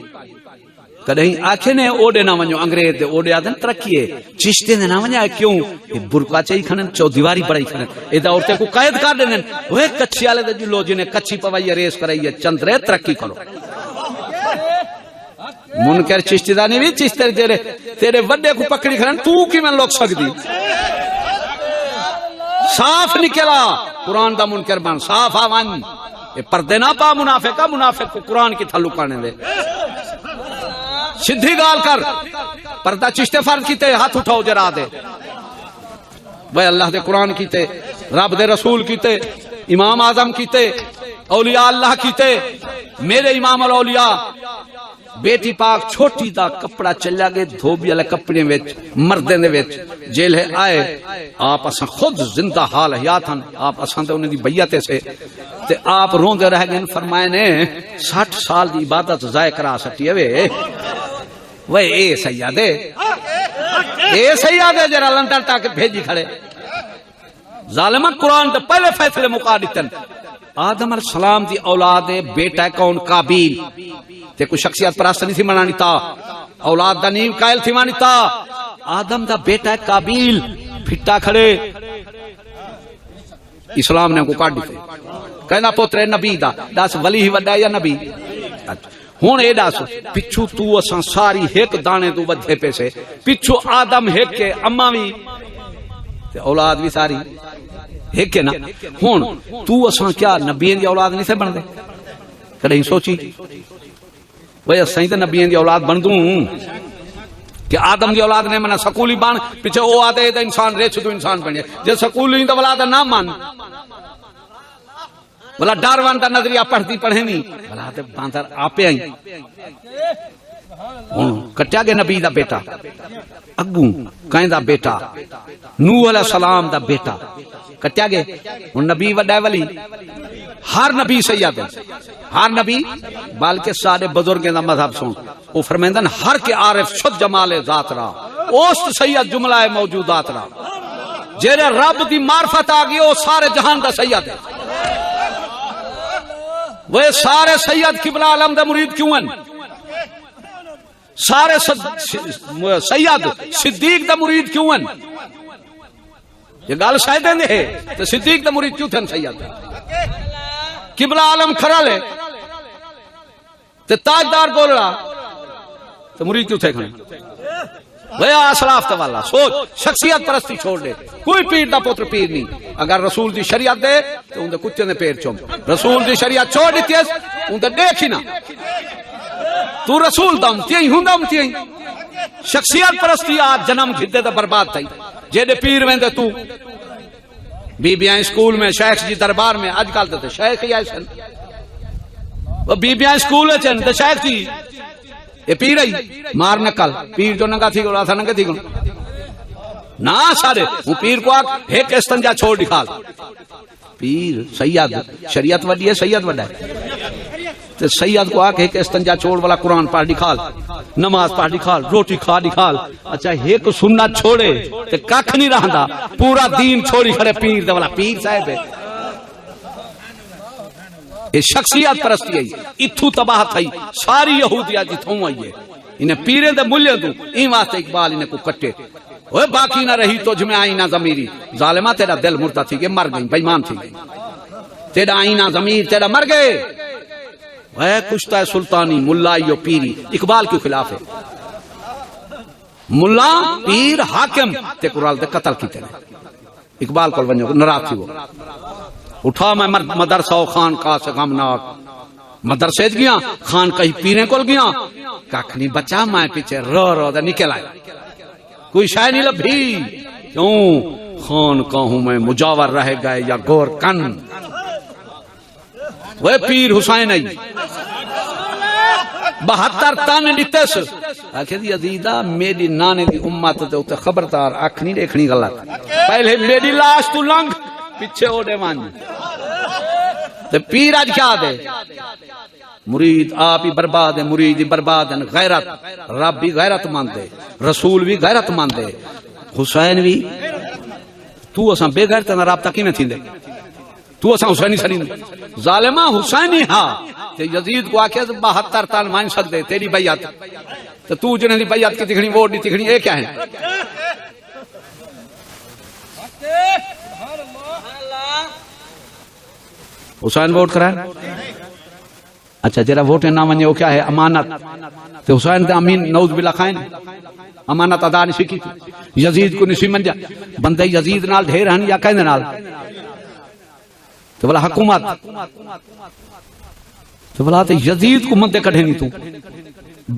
کدیں آکھے نے اوڈے نہ ونجو انگریز دے اوڈے آدن ترقی ہے چشتے نے نہ ونجا کیوں برقع چاہی کھنن چو دیواری بڑائی کھنن ادا عورتیں کو قید کر دین اوے کچھی والے دے جلو جنے کچھی پوائی ریس کرائی ہے چندرے ترقی کرو. منکر چشتی دا نہیں بھی چشتے تیرے وڈے کو پکڑی کھنن تو کی میں لوگ سکدی صاف نکلا قرآن دا منکر بن صاف آوان پردے نہ پا منافقہ منافق کو قرآن کی تعلق کرنے دے سدھی گال کر پردہ چشتے فرض کیتے ہاتھ اٹھاؤ جرا دے وہ اللہ دے قرآن کیتے رب دے رسول کیتے امام اعظم کیتے اولیاء اللہ کیتے میرے امام الاولیاء بیٹی پاک چھوٹی دا کپڑا چلیا گئے دھوبی والے کپڑے وچ مردے دے وچ جیل ہے آئے آپ اساں خود زندہ حال حیات ہن آپ اساں تے انہاں دی بیعت سے تے آپ روندے رہ گئے فرمائے نے 60 سال دی عبادت ضائع کرا سٹی ہے وہ اے سیادے جرا لنڈن تک بھیجی کھڑے ظالمان قرآن تے پہلے فیصلے مکا دیتن. آدم علیہ السلام دی اولاد بیٹا کون قابیل تے کوئی شخصیت پرست نہیں تھی منانی تا اولاد دا نیم قائل تھی مانی تا آدم دا بیٹا قابیل پھٹا کھڑے اسلام نے کو کاٹ دیتے کہنا پوترے نبی دا دس ولی ہی وڈا یا نبی ہون اے دس پچھو تو اساں ساری ایک دانے تو ودھے پیسے پچھو آدم ایک کے اما بھی تے اولاد بھی ساری ایک کے نا ہون تو اساں کیا نبیین دی اولاد نہیں سے بن دے کدیں سوچی وہ اساں تے نبیین دی اولاد بن دوں کہ آدم دی اولاد نے منا سکولی بن پیچھے او آدے تے انسان ریچ تو انسان بنے جے سکولی دا اولاد نہ مان بلا ڈاروان دا نظریہ پڑھتی پڑھے نہیں بلا تے باندر آپے آئیں کٹیا گے نبی دا بیٹا اگوں کہیں دا بیٹا نوح علیہ السلام دا بیٹا کٹیا گے نبی وڈا ولی ہر نبی سید ہر نبی بلکہ سارے بزرگیں دا مذہب سن وہ فرمیندن ہر کے عارف شد جمال ذات را اوست سید جملہ موجودات را جیرے رب دی معرفت آگئی وہ سارے جہان دا سید ہے وہ سارے سید قبلہ عالم دا مرید کیوں ہیں سارے سید صدیق دا مرید کیوں ہیں یہ گال شاید ہے تو صدیق دا مرید کیوں تھے سید قبلہ عالم کھڑا لے تو تاجدار بول رہا تو مرید کیوں تھے کھڑے ویا اسلاف توالا سوچ شخصیت پرستی چھوڑ دے کوئی پیر دا پوتر پیر نہیں اگر رسول دی شریعت دے تو ان دے کتے نے پیر چوم رسول دی شریعت چھوڑ دیتی ہے ان دے دیکھی نا تو رسول دم تیئی ہوں دم تیئی شخصیت پرستی آج جنم گھدے دا برباد تھائی جے دے پیر ویندے تو بی بیاں اسکول میں شیخ جی دربار میں آج کال تے شیخ ہی آئے سن وہ بی بیاں اسکول میں چن تے شیخ جی یہ پیر ہی مار نکل پیر جو ننگا تھی گولا تھا ننگا تھی گولا نا سارے وہ پیر کو آگ ایک استنجا چھوڑ دکھال پیر سید شریعت وڈی ہے سید وڈا ہے تے سید کو آکے کہ استنجا چھوڑ والا قرآن پڑھ نکال، نماز پڑھ نکال، روٹی کھا نکال. اچھا ایک سنت چھوڑے تے ککھ نہیں رہندا، پورا دین چھوڑی کھڑے پیر دے والا پیر صاحب ہے. یہ شخصیت پرستی ہے، اتھو تباہ تھئی ساری یہودیت جتھوں آئی ہے. انہیں پیرے دے ملے دوں این واسطے اقبال انہیں کو کٹے. اوے باقی نہ رہی تجھ میں آئینہ ضمیری، ظالمہ تیرا دل مردہ تھی کہ مر گئی، بےمان تھی گئی. تیرا آئینہ ضمیر تیرا مر گئے. اے کشتہ سلطانی ملائیو پیری اقبال کے خلاف ہے. ملا پیر حاکم تے قرآن دے قتل کی تیرے. اقبال کو ونجو ناراض تھی وہ. اٹھا میں مدرسہ و خان کا سے غمناک، مدرسے گیا خان کہیں پیرے کول گیا، ککھ نہیں بچا، میں پیچھے رو رو دے نکل آیا، کوئی شے نہیں لبھی. کیوں خان کہوں میں مجاور رہ گئے یا گور کن. وہ پیر حسین آئی 72 تانے لیتس. آخر یزیدہ میری نانے دی امت تے اتنے خبردار اکھ نہیں دیکھنی غلط، پہلے میری لاش تو لنگ پیچھے اوڈے وانج. تے پیر آج کیا دے؟ مرید آپ ہی برباد ہے، مرید ہی برباد ہے. غیرت رب بھی غیرت ماندے، رسول بھی غیرت ماندے، حسین بھی. تو اساں بے غیرت نہ رابطہ کیویں تھیندے؟ تو اساں حسینی سنی ظالمہ حسینی ہاں. تے یزید کو آکھے 72 تان مان سکدے تیری بیعت، تے تو جنہاں دی بیعت کی تکھنی ووٹ دی تکھنی اے کیا ہے؟ حسین ووٹ کرائے. اچھا جرا ووٹ نہ ونجے وہ کیا ہے؟ امانت. تے حسین تے امین نعوذ باللہ خائن امانت ادا نہیں سکی. یزید کو نسی منجا بندے یزید نال ڈھیر ہن یا کہندے نال تو بلا حکومت تو بلا تے یزید کو مندے کڈھے نہیں تو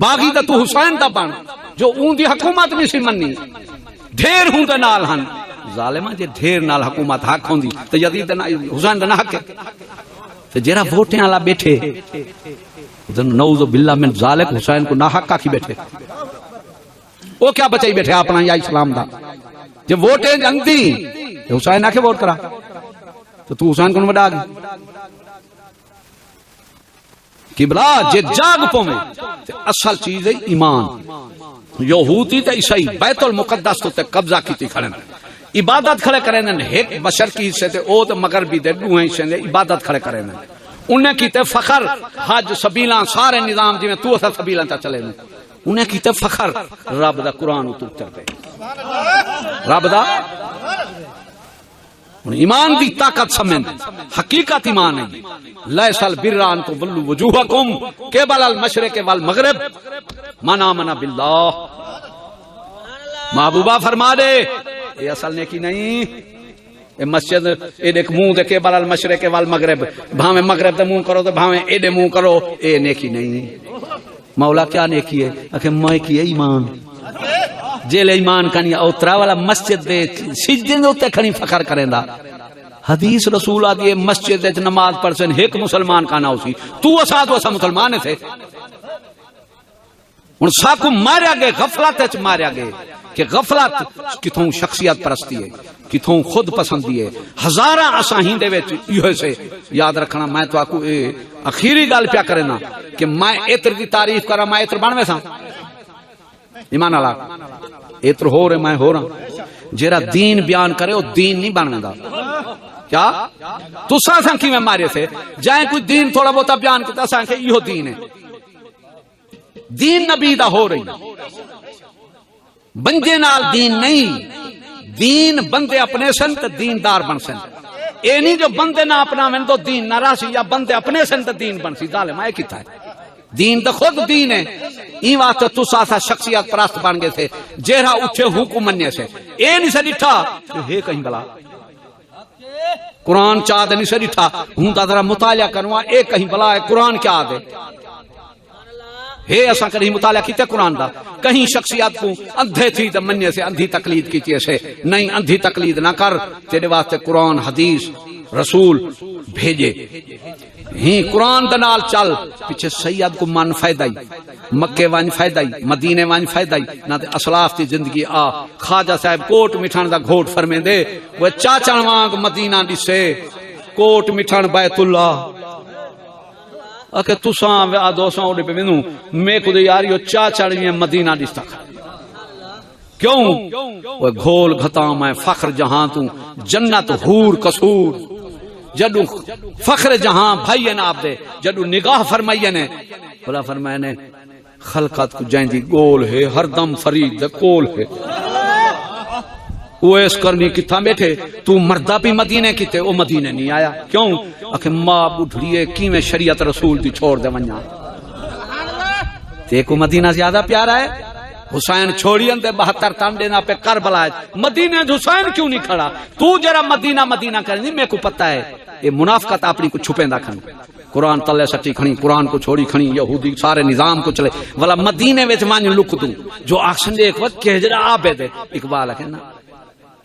باغی تے تو حسین دا بن جو اون دی حکومت نہیں سی مننی. ڈھیر ہوں تے نال ہن ظالمہ جے ڈھیر نال حکومت حق ہوندی تے یزید حسین دا نہ حق ہے. تے جڑا ووٹیں والا بیٹھے نعوذ باللہ من ذالک حسین کو ناحق کی بیٹھے، وہ کیا بچائی بیٹھے اپنا یا اسلام دا. جے ووٹیں اندھی حسین آ کے ووٹ کرا تو حسین کو وڈا گئی. قبلہ جے جاگ پویں اصل چیز ہے ایمان. یہودی تے عیسائی بیت المقدس تے قبضہ کیتی کھڑن، عبادت کھڑے کریں ایک بشر کی حصے تے او تے مغربی دے دوہیں حصے دے عبادت کھڑے کریں. انہیں کیتے فخر حج سبیلاں سارے نظام جی میں تو اسا سبیلاں تا چلے نے. انہیں کیتے فخر رب دا قرآن اتر پہ رب دا ایمان دی طاقت سمجھ حقیقت ایمان ہے. لیس البر ان تولوا وجوہکم قبل المشرق والمغرب من آمن باللہ. محبوبہ فرما دے یہ اصل نیکی نہیں. اے مسجد ایک منہ دے قبل المشرق والمغرب، بھاویں مغرب دے منہ کرو تو بھاویں ایڈے منہ کرو، اے نیکی نہیں. مولا کیا نیکی ہے؟ کہ میں کی ایمان جیل ایمان کنی اوترا والا مسجد دے سجدے دے اوتے کھنی فخر کریندا. حدیث رسول آدھی مسجد دے نماز پڑھسن ایک مسلمان کا نہ ہوسی. تو اسا مسلمان تھے ہن ساکو ماریا گئے غفلت وچ ماریا گئے کہ غفلت کتھوں شخصیت پرستی ہے، کتھوں خود پسندی ہے. ہزاراں اساں ہندے وچ ایہو سے یاد رکھنا. میں تو آکو اے اخیری گل پیا کرنا کہ میں عطر دی تعریف کراں، میں عطر بنوے سا ایمان اللہ عطر ہو رہے میں ہو رہا. جیرا دین بیان کرے وہ دین نہیں بنویندا. کیا تساں سان کیویں مارے تھے؟ جائیں کوئی دین تھوڑا بہت بیان کیتا سان کہ ایہو دین ہے. دین نبی دا ہو رہی بندے نال دین نہیں. دین بندے اپنے سن تے دیندار بن سن. اے نہیں جو بندے نہ اپنا میں تو دین نہ راسی، یا بندے اپنے سن تے دین بن سی. ظالم اے کیتا ہے. دین تو خود دین ہے. این واسطے تسا سا شخصیت پرست بن گئے تھے جہرا اٹھے حکم مننے سے. اے نہیں سے ڈٹھا ہے کہیں بلا قرآن چاہ دے، نہیں سے ڈٹھا ہوں تا ذرا مطالعہ کروں اے کہیں بلا ہے قرآن کیا دے ہے. اساں کہیں مطالعہ کیتے قرآن دا؟ کہیں شخصیت کو اندھے تھی تے مننے سے اندھی تقلید کیتی ہے. نہیں اندھی تقلید نہ کر. تیرے واسطے قرآن حدیث رسول بھیجے ہی قرآن دنال چل. پیچھے سید کو من فائدہ ہی، مکے وان فائدہ ہی، مدینے وان فائدہ ہی نہ تے اسلاف دی زندگی آ. خواجہ صاحب کوٹ مٹھان دا گھوٹ فرمے دے وہ چاچن وانگ مدینہ دسے کوٹ مٹھان بیت اللہ. کہ تساں وا دوساں اڑے پہ مینوں میں کو یاریو چا چڑھویں مدینہ دستا کیوں وہ گھول گھتاں میں فخر جہاں تو جنت حور قصور جدو فخر جہاں بھائی نے آپ دے جدو نگاہ فرمائی نے بلا فرمایا نے خلقت کو جائیں گول ہے ہر دم فرید کول ہے وہ اس کرنی کتھا بیٹھے تو مردہ بھی مدینے کیتے وہ مدینے نہیں آیا کیوں کہ ماں بڑھڑیے کی میں شریعت رسول دی چھوڑ دے ونجا تے کو مدینہ زیادہ پیارا ہے حسین چھوڑی اندے 72 تانڈے نا پہ کربلا مدینے حسین کیوں نہیں کھڑا تو جرا مدینہ مدینہ کرنی میں کو پتہ ہے یہ منافقت اپنی کو چھپیندا کھن قرآن تلے سٹی کھنی قرآن کو چھوڑی کھنی یہودی سارے نظام کو چلے والا مدینے وچ مان لک دوں جو اکشن دے ایک وقت کہ جرا عابد ہے اقبال ہے نا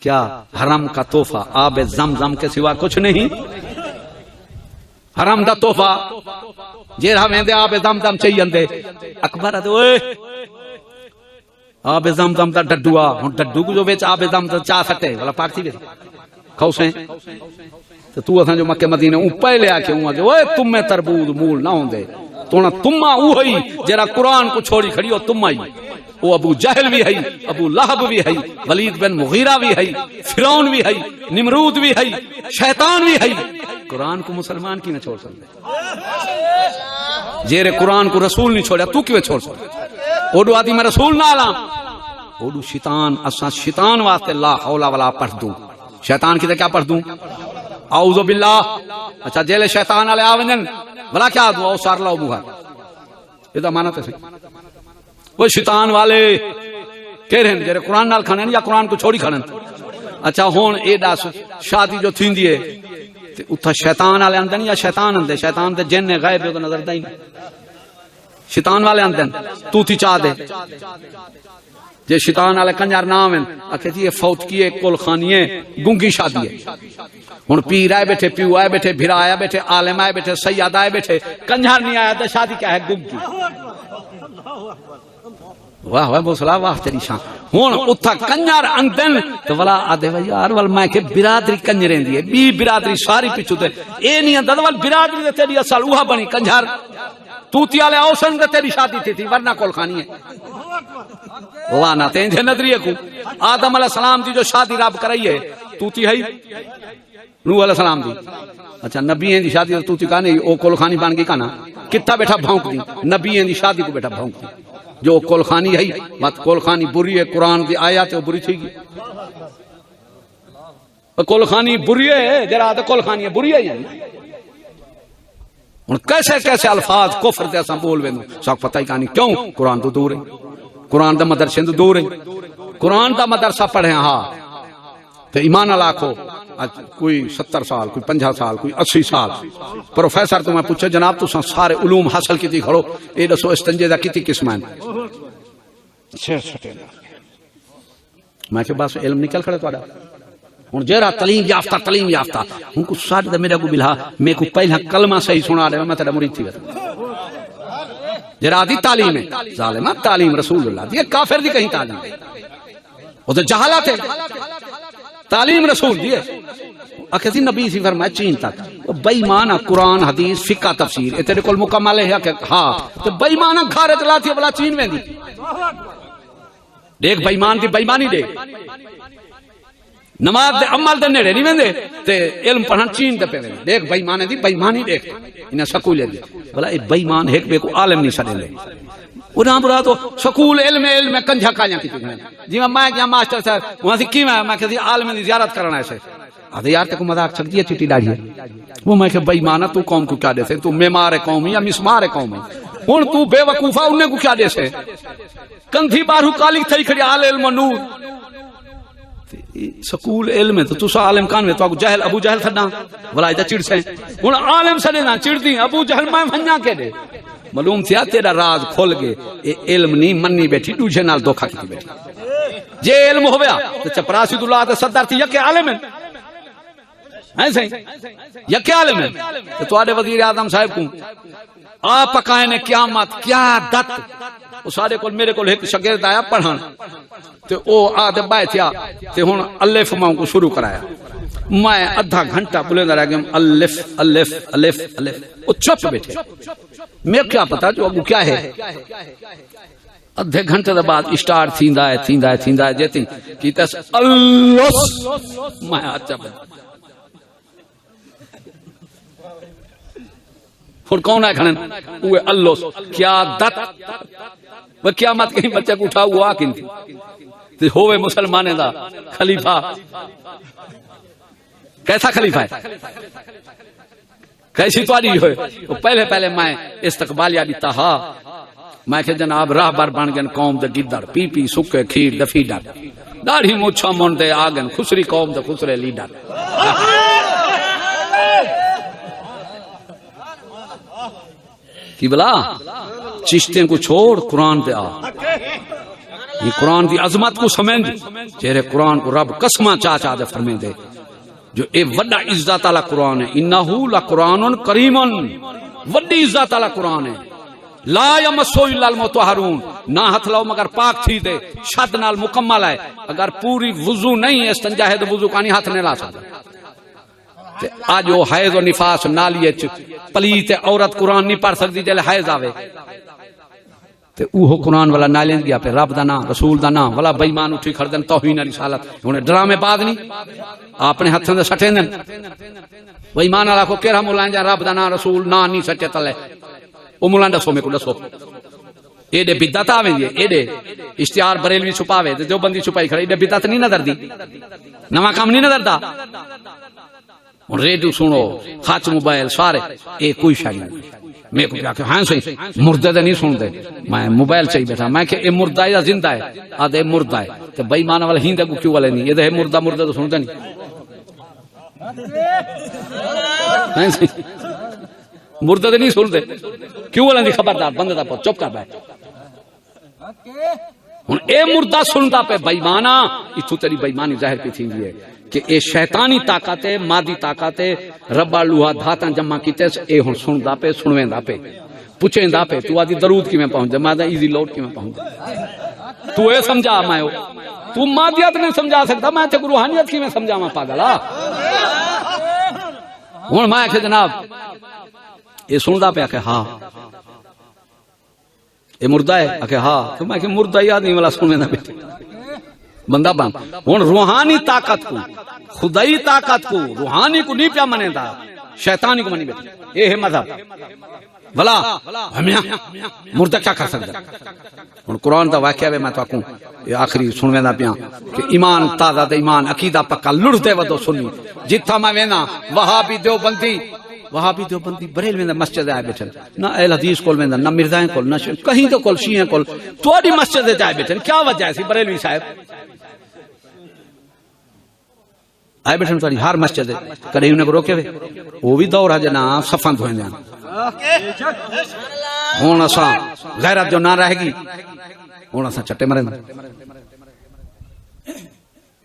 کیا حرم کا تحفہ آب زمزم کے سوا کچھ نہیں حرم دا تحفہ جیڑا ویندے آب زمزم چاہیے دے اکبر تے اوئے آب زمزم دا ڈڈوا ہن ڈڈو جو وچ آب زمزم چا سٹے والا پاک تھی وچ کھوسیں تو اساں جو مکہ مدینہ اون پہلے آ کے اون اوئے تم میں تربوز مول نہ ہوندے تو نہ تما اوہی جڑا قرآن کو چھوڑی کھڑی ہو تم آئی وہ ابو جہل بھی ہے ابو لہب بھی ہے ولید بن مغیرہ بھی ہے فرعون بھی ہے نمرود بھی ہے شیطان بھی ہے قرآن کو مسلمان کی نہ چھوڑ سکتے جیرے قرآن کو رسول نہیں چھوڑیا تو کیوں چھوڑ سکتے اوڈو آدھی میں رسول نہ آلام اوڈو شیطان اساں شیطان واسطے لا حول ولا پڑھ دوں شیطان کی کیا پڑھ دوں اعوذ باللہ اچھا جیلے شیطان والے آونن بلا کیا دعا او سار لاؤ بوہا یہ مانا تے وہ شیطان والے کہہ رہے ہیں جڑے قرآن نال کھڑن یا قرآن کو چھوڑی کھڑن اچھا ہن اے دس شادی جو تھیندی ہے تے اوتھا شیطان والے اندن یا شیطان اندے شیطان تے جن غائب ہو نظر دین شیطان والے اندن تو تھی چا دے جے شیطان والے کنجر نام ہیں اکھے جی فوت کیے کل خانیے گنگی شادی ہے ہن پیر آئے بیٹھے پیو آئے بیٹھے بھرا آئے بیٹھے عالم آئے بیٹھے سید آئے بیٹھے کنجر نہیں آیا تے شادی کیا ہے گنگی واہ واہ بوسلا واہ تیری شان ہن اتھا کنجر اندن تے والا آدے یار ول میں کہ برادری کنجریں دی ہے بی برادری ساری پیچھے تے اے نہیں اندا ول برادری تے تیری اصل اوہا بنی کنجر توتی والے اوسن تے تیری شادی تھی ورنہ کول خانی ہے لانا تے انجے نظریے کو آدم علیہ السلام دی جو شادی رب کرائی ہے توتی ہے نوح علیہ السلام دی اچھا نبی دی شادی توتی کا نہیں او کول خانی بن گئی کنا کتا بیٹھا بھونک دی نبی دی شادی کو بیٹھا بھونک دی جو کول خانی ہے مت کول خانی بری ہے قرآن دی آیات ہے بری تھی گی کول خانی بری ہے جرا تے کول خانی بری ہے یعنی ہن کیسے کیسے الفاظ کفر دے اساں بول وینو سب پتہ ہی کہانی کیوں قرآن تو دور ہے قرآن دا مدرسے تو دور ہے قرآن دا مدرسہ پڑھے ہاں تے ایمان لاکھو کوئی 70 سال کوئی 50 سال کوئی 80 سال پروفیسر تو میں پوچھے جناب تو سارے علوم حاصل کی تھی کھڑو اے دسو استنجے دا کتی قسم ہے میں کہ بس علم نکل کھڑے تہاڈا ہن جیڑا تعلیم یافتہ ہن کو ساڈ تے میرے کو بلا میں کو پہلا کلمہ صحیح سنا دے میں تیرا مرید تھی جرا دی تعلیم ہے ظالمہ تعلیم رسول اللہ دی کافر دی کہیں تعلیم وہ تو جہالت ہے تعلیم رسول دی ہے اکھتی نبی سی فرمایا چین تک بے ایمان قرآن حدیث فقہ تفسیر تیرے کول مکمل ہے کہ ہاں تو بے ایمان گھر چلاتی ہے بلا چین ویندی دیکھ بے ایمان دی بے ایمانی دیکھ نماز دے عمل دے نیڑے نہیں ویندے تے علم پڑھن چین تے پے ویندے دیکھ بے ایمان دی بے ایمانی دیکھ انہاں سکول دے بلا اے بے ایمان ایک بے کو عالم نہیں سڑے لے انہاں برا تو سکول علم کنجھا کالیاں کیتی ہیں جی میں کیا ماسٹر صاحب وہاں سے کی میں کہ عالم دی زیارت کرنا ایسے آدھے یار تے کو مذاق چک دی چٹی ڈاڑی ہے وہ میں کہ بے ایمان تو قوم کو کیا دے سے تو معمار قوم یا مسمار قوم ہے ہن تو بے وقوفا انہیں کو کیا دے سے کندھی بارو کالی تھئی کھڑی عال علم نور سکول علم ہے تو عالم کان میں تو جہل ابو جہل تھڈا بلا ادا چڑ سے ہن عالم سڑے نہ چڑدی ابو جہل میں ونجا کے دے معلوم تھیا تیرا راز کھل گئے اے علم نہیں مننی بیٹھی دوجے نال دھوکا کیتی بیٹھی جے علم ہویا تے چپراسی اللہ تے صدر تھی کہ عالم ہے صحیح یا کیا عالم ہے تو تواڈے وزیر اعظم صاحب کو آ پکائے نے قیامت کیا دت او سارے کول میرے کول ایک شاگرد آیا پڑھن تے او آدھے بائے تھیا تے ہن الف ماں کو شروع کرایا میں آدھا گھنٹہ بولے رہ گیا الف الف الف الف او چپ بیٹھے میں کیا پتا جو اگو کیا ہے ادھے گھنٹے دے بعد اسٹارٹ تھیندا ہے جیتی کیتس اللہ میں اچھا پھر کون ہے کھڑن اوے اللہ کیا دت وہ قیامت کہیں بچے کو اٹھا ہوا کن تے ہوئے مسلمانے دا خلیفہ کیسا خلیفہ ہے کیسی تواری ہوئے پہلے میں استقبالیہ دیتا ہاں میں کہ جناب راہ بار بن گئن قوم دے گدڑ پی پی سکے کھیر دفی ڈر داڑھی مچھا من دے آگن خسری قوم دے خسرے لیڈر کی بلا چشتیں کو چھوڑ قرآن پہ آ یہ قرآن کی عظمت کو سمجھ چہرے قرآن کو رب قسمہ چاچا دے فرمے دے جو اے وڈا عزت والا قرآن ہے انہو لقرآن کریم وڈی عزت والا قرآن ہے لا یمسو الا المطہرون نہ ہاتھ لاؤ مگر پاک تھی دے شد نال مکمل ہے اگر پوری وضو نہیں استنجا ہے تو وضو کا نہیں ہاتھ نہیں لا سکتا آج وہ حیض و نفاس نالیے پلیت عورت قرآن نہیں پڑھ سکتی جلے حیض آوے تے اوہ قرآن والا نالین گیا پہ رب دا نام رسول دا نام والا بےمان اٹھی کھڑدن توہین رسالت انہیں ڈرامے بعد نہیں اپنے ہتھوں دے سٹے دن بےمان والا کو کہہ مولان جا رب دا نام رسول نام نہیں سچے تلے او مولان دسو میں کو دسو ایڈے بدعت آویں دی ایڈے اشتہار بریلوی چھپاوے تے جو بندی چھپائی کھڑی ایڈے بدعت نہیں نظر دی نواں کام نہیں نظر دا ریڈیو سنو خاچ موبائل سارے اے کوئی شاید نہیں میں کو کیا کہ ہاں صحیح مردے دے نہیں سنتے میں موبائل چاہیے بیٹھا میں کہ اے مردہ ہے یا زندہ ہے آدھے مردہ ہے تو بھائی مانا والا ہندے کو کیوں والے نہیں یہ دے مردہ تو سنتے نہیں مردے دے نہیں سنتے کیوں والے نہیں خبردار بندے دا پہت چپ کر بیٹھ اے مردہ سنتا پہ بھائی مانا اتھو تیری بھائی مانی ظاہر پہ تھی ہے کہ اے شیطانی طاقت ہے مادی طاقت ہے ربا لوہا دھاتاں جمع کیتے اے ہن سندا پہ سنویندا پہ پوچھیندا پہ تو آدھی درود کی میں پہنچ جا میں ایزی لوڈ کی میں پہنچ تو اے سمجھا میں تو مادیات نہیں سمجھا سکتا میں تے روحانیت کی میں سمجھا میں پاگلا ہن میں کہ جناب اے سندا پہ کہ ہاں اے مردہ ہے کہ ہاں تو میں کہ مردہ یاد نہیں والا سنویندا پہ بندہ بن ہن روحانی طاقت کو خدائی طاقت کو روحانی کو نہیں پیا منے دا شیطانی کو منی بیٹھے یہ ہے مذہب بھلا مردہ کیا کر سکتا ہن قرآن دا واقعہ ہے میں تو آکوں یہ آخری سنویں دا پیا کہ ایمان تازہ دے ایمان عقیدہ پکا لڑ دے ودو سنی جتھا میں وینا وہابی دیوبندی بریل ویندا مسجد آئے بیٹھن نہ اہل حدیث کول ویندا نہ مرزائیں کول نہ کہیں تو کول شیعہ کول تواڈی مسجد تے آئے بیٹھن کیا وجہ ہے سی بریلوی صاحب آئے بیٹھن تاری ہر مسجد کدے انہیں کو روکے ہوئے وہ بھی دور ہے جنا صفاں دھوئیں جان ہون اساں غیرت جو نہ رہے گی ہون اساں چٹے مریں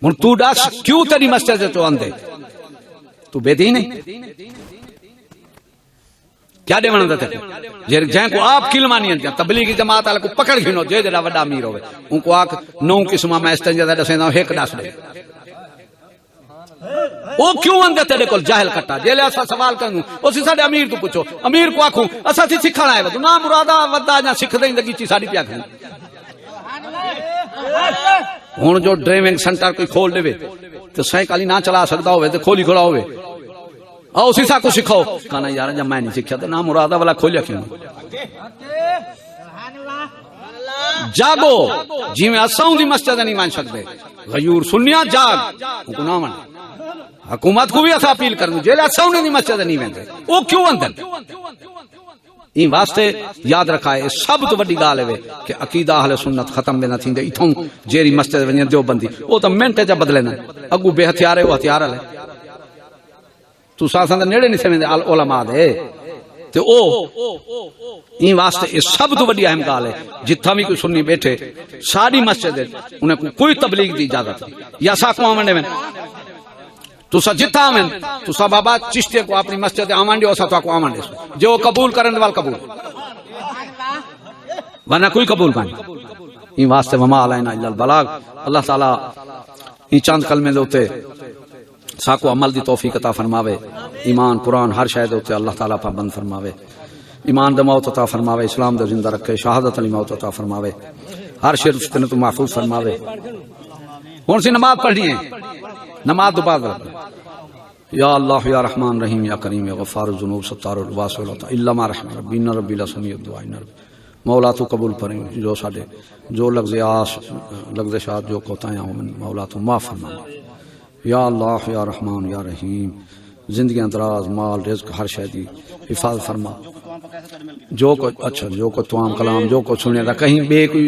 ہن تو دس کیوں تیری مسجد تو اندے تو بے دین ہے کیا دے وندا تے جے کو آپ کلمانی ہیں تبلیغی جماعت والے کو پکڑ گھنو جے جڑا وڈا امیر ہوے ان کو آکھ نو قسمہ میں استنجا دا دسیندا ایک دس دے او کیوں اندے تیرے کول جاہل کٹا جیلے اسا سوال کروں اسی ساڈے امیر تو پوچھو امیر کو آکھوں اسا سی سکھانا ہے نا مرادا ودا جا سکھ دے زندگی چی ساڈی پیا کھن ہن جو ڈرائیونگ سینٹر کوئی کھول دے تے سائیکل نہ چلا سکدا ہوے تے کھولی کھڑا ہوے او اسی سا کو سکھاؤ کہنا یار جب میں نہیں سکھیا تے نا مرادا والا کھولیا کیوں جاگو جی میں اساں دی مسجد نہیں مان سکدے غیور سنیا جاگ کو نہ من حکومت کو بھی ایسا اپیل کروں جیلے اساں دی مسجد نہیں ویندے او کیوں اندر این واسطے یاد رکھا ہے سب تو بڑی گال ہے کہ عقیدہ اہل سنت ختم نہ تھیندے ایتھوں جیری مسجد ونجن دیوبندی او تا منٹ جا بدلے نہ اگو بے ہتھیار ہے او ہتھیار ہے تو ساساں دے نیڑے نہیں سمجھدے علماء دے تے او این واسطے یہ سب تو بڑی اہم گال ہے جتھا بھی کوئی سنی بیٹھے ساری مسجد ہے انہیں کوئی تبلیغ دی اجازت نہیں یا سا کو آمنڈے میں تو سا جتھا آمن تو سا بابا چشتے کو اپنی مسجد آمنڈے ہو سا تو کو آمنڈے جو قبول کرنے وال قبول ورنہ کوئی قبول کرنے این واسطے وما علینا الا البلاغ اللہ تعالی این چاند کلمے دوتے سا کو عمل دی توفیق عطا فرماوے ایمان قرآن ہر شاید ہوتے اللہ تعالیٰ پابند فرماوے ایمان دا موت عطا فرماوے، اسلام دا زندہ رکھے، شہادت علی موت عطا فرماوے، ہر شرک فتنہ تو محفوظ فرماوے۔ کون سی نماز پڑھنی ہے؟ نماز دو بعد یا اللہ یا رحمان رحیم یا کریم یا غفار الذنوب ستار الواسع العطا الا ما رحم ربی ان ربی لسمیع الدعاء مولا تو قبول فرمائے، جو ساڈے جو لغزشات جو کوتاہیاں ہوں مولا تو معاف فرما۔ یا اللہ یا رحمان یا رحیم زندگیاں دراز، مال رزق ہر شے دی حفاظت فرما۔ جو کو اچھا جو کو توام کلام جو کو سنے گا کہیں بے کوئی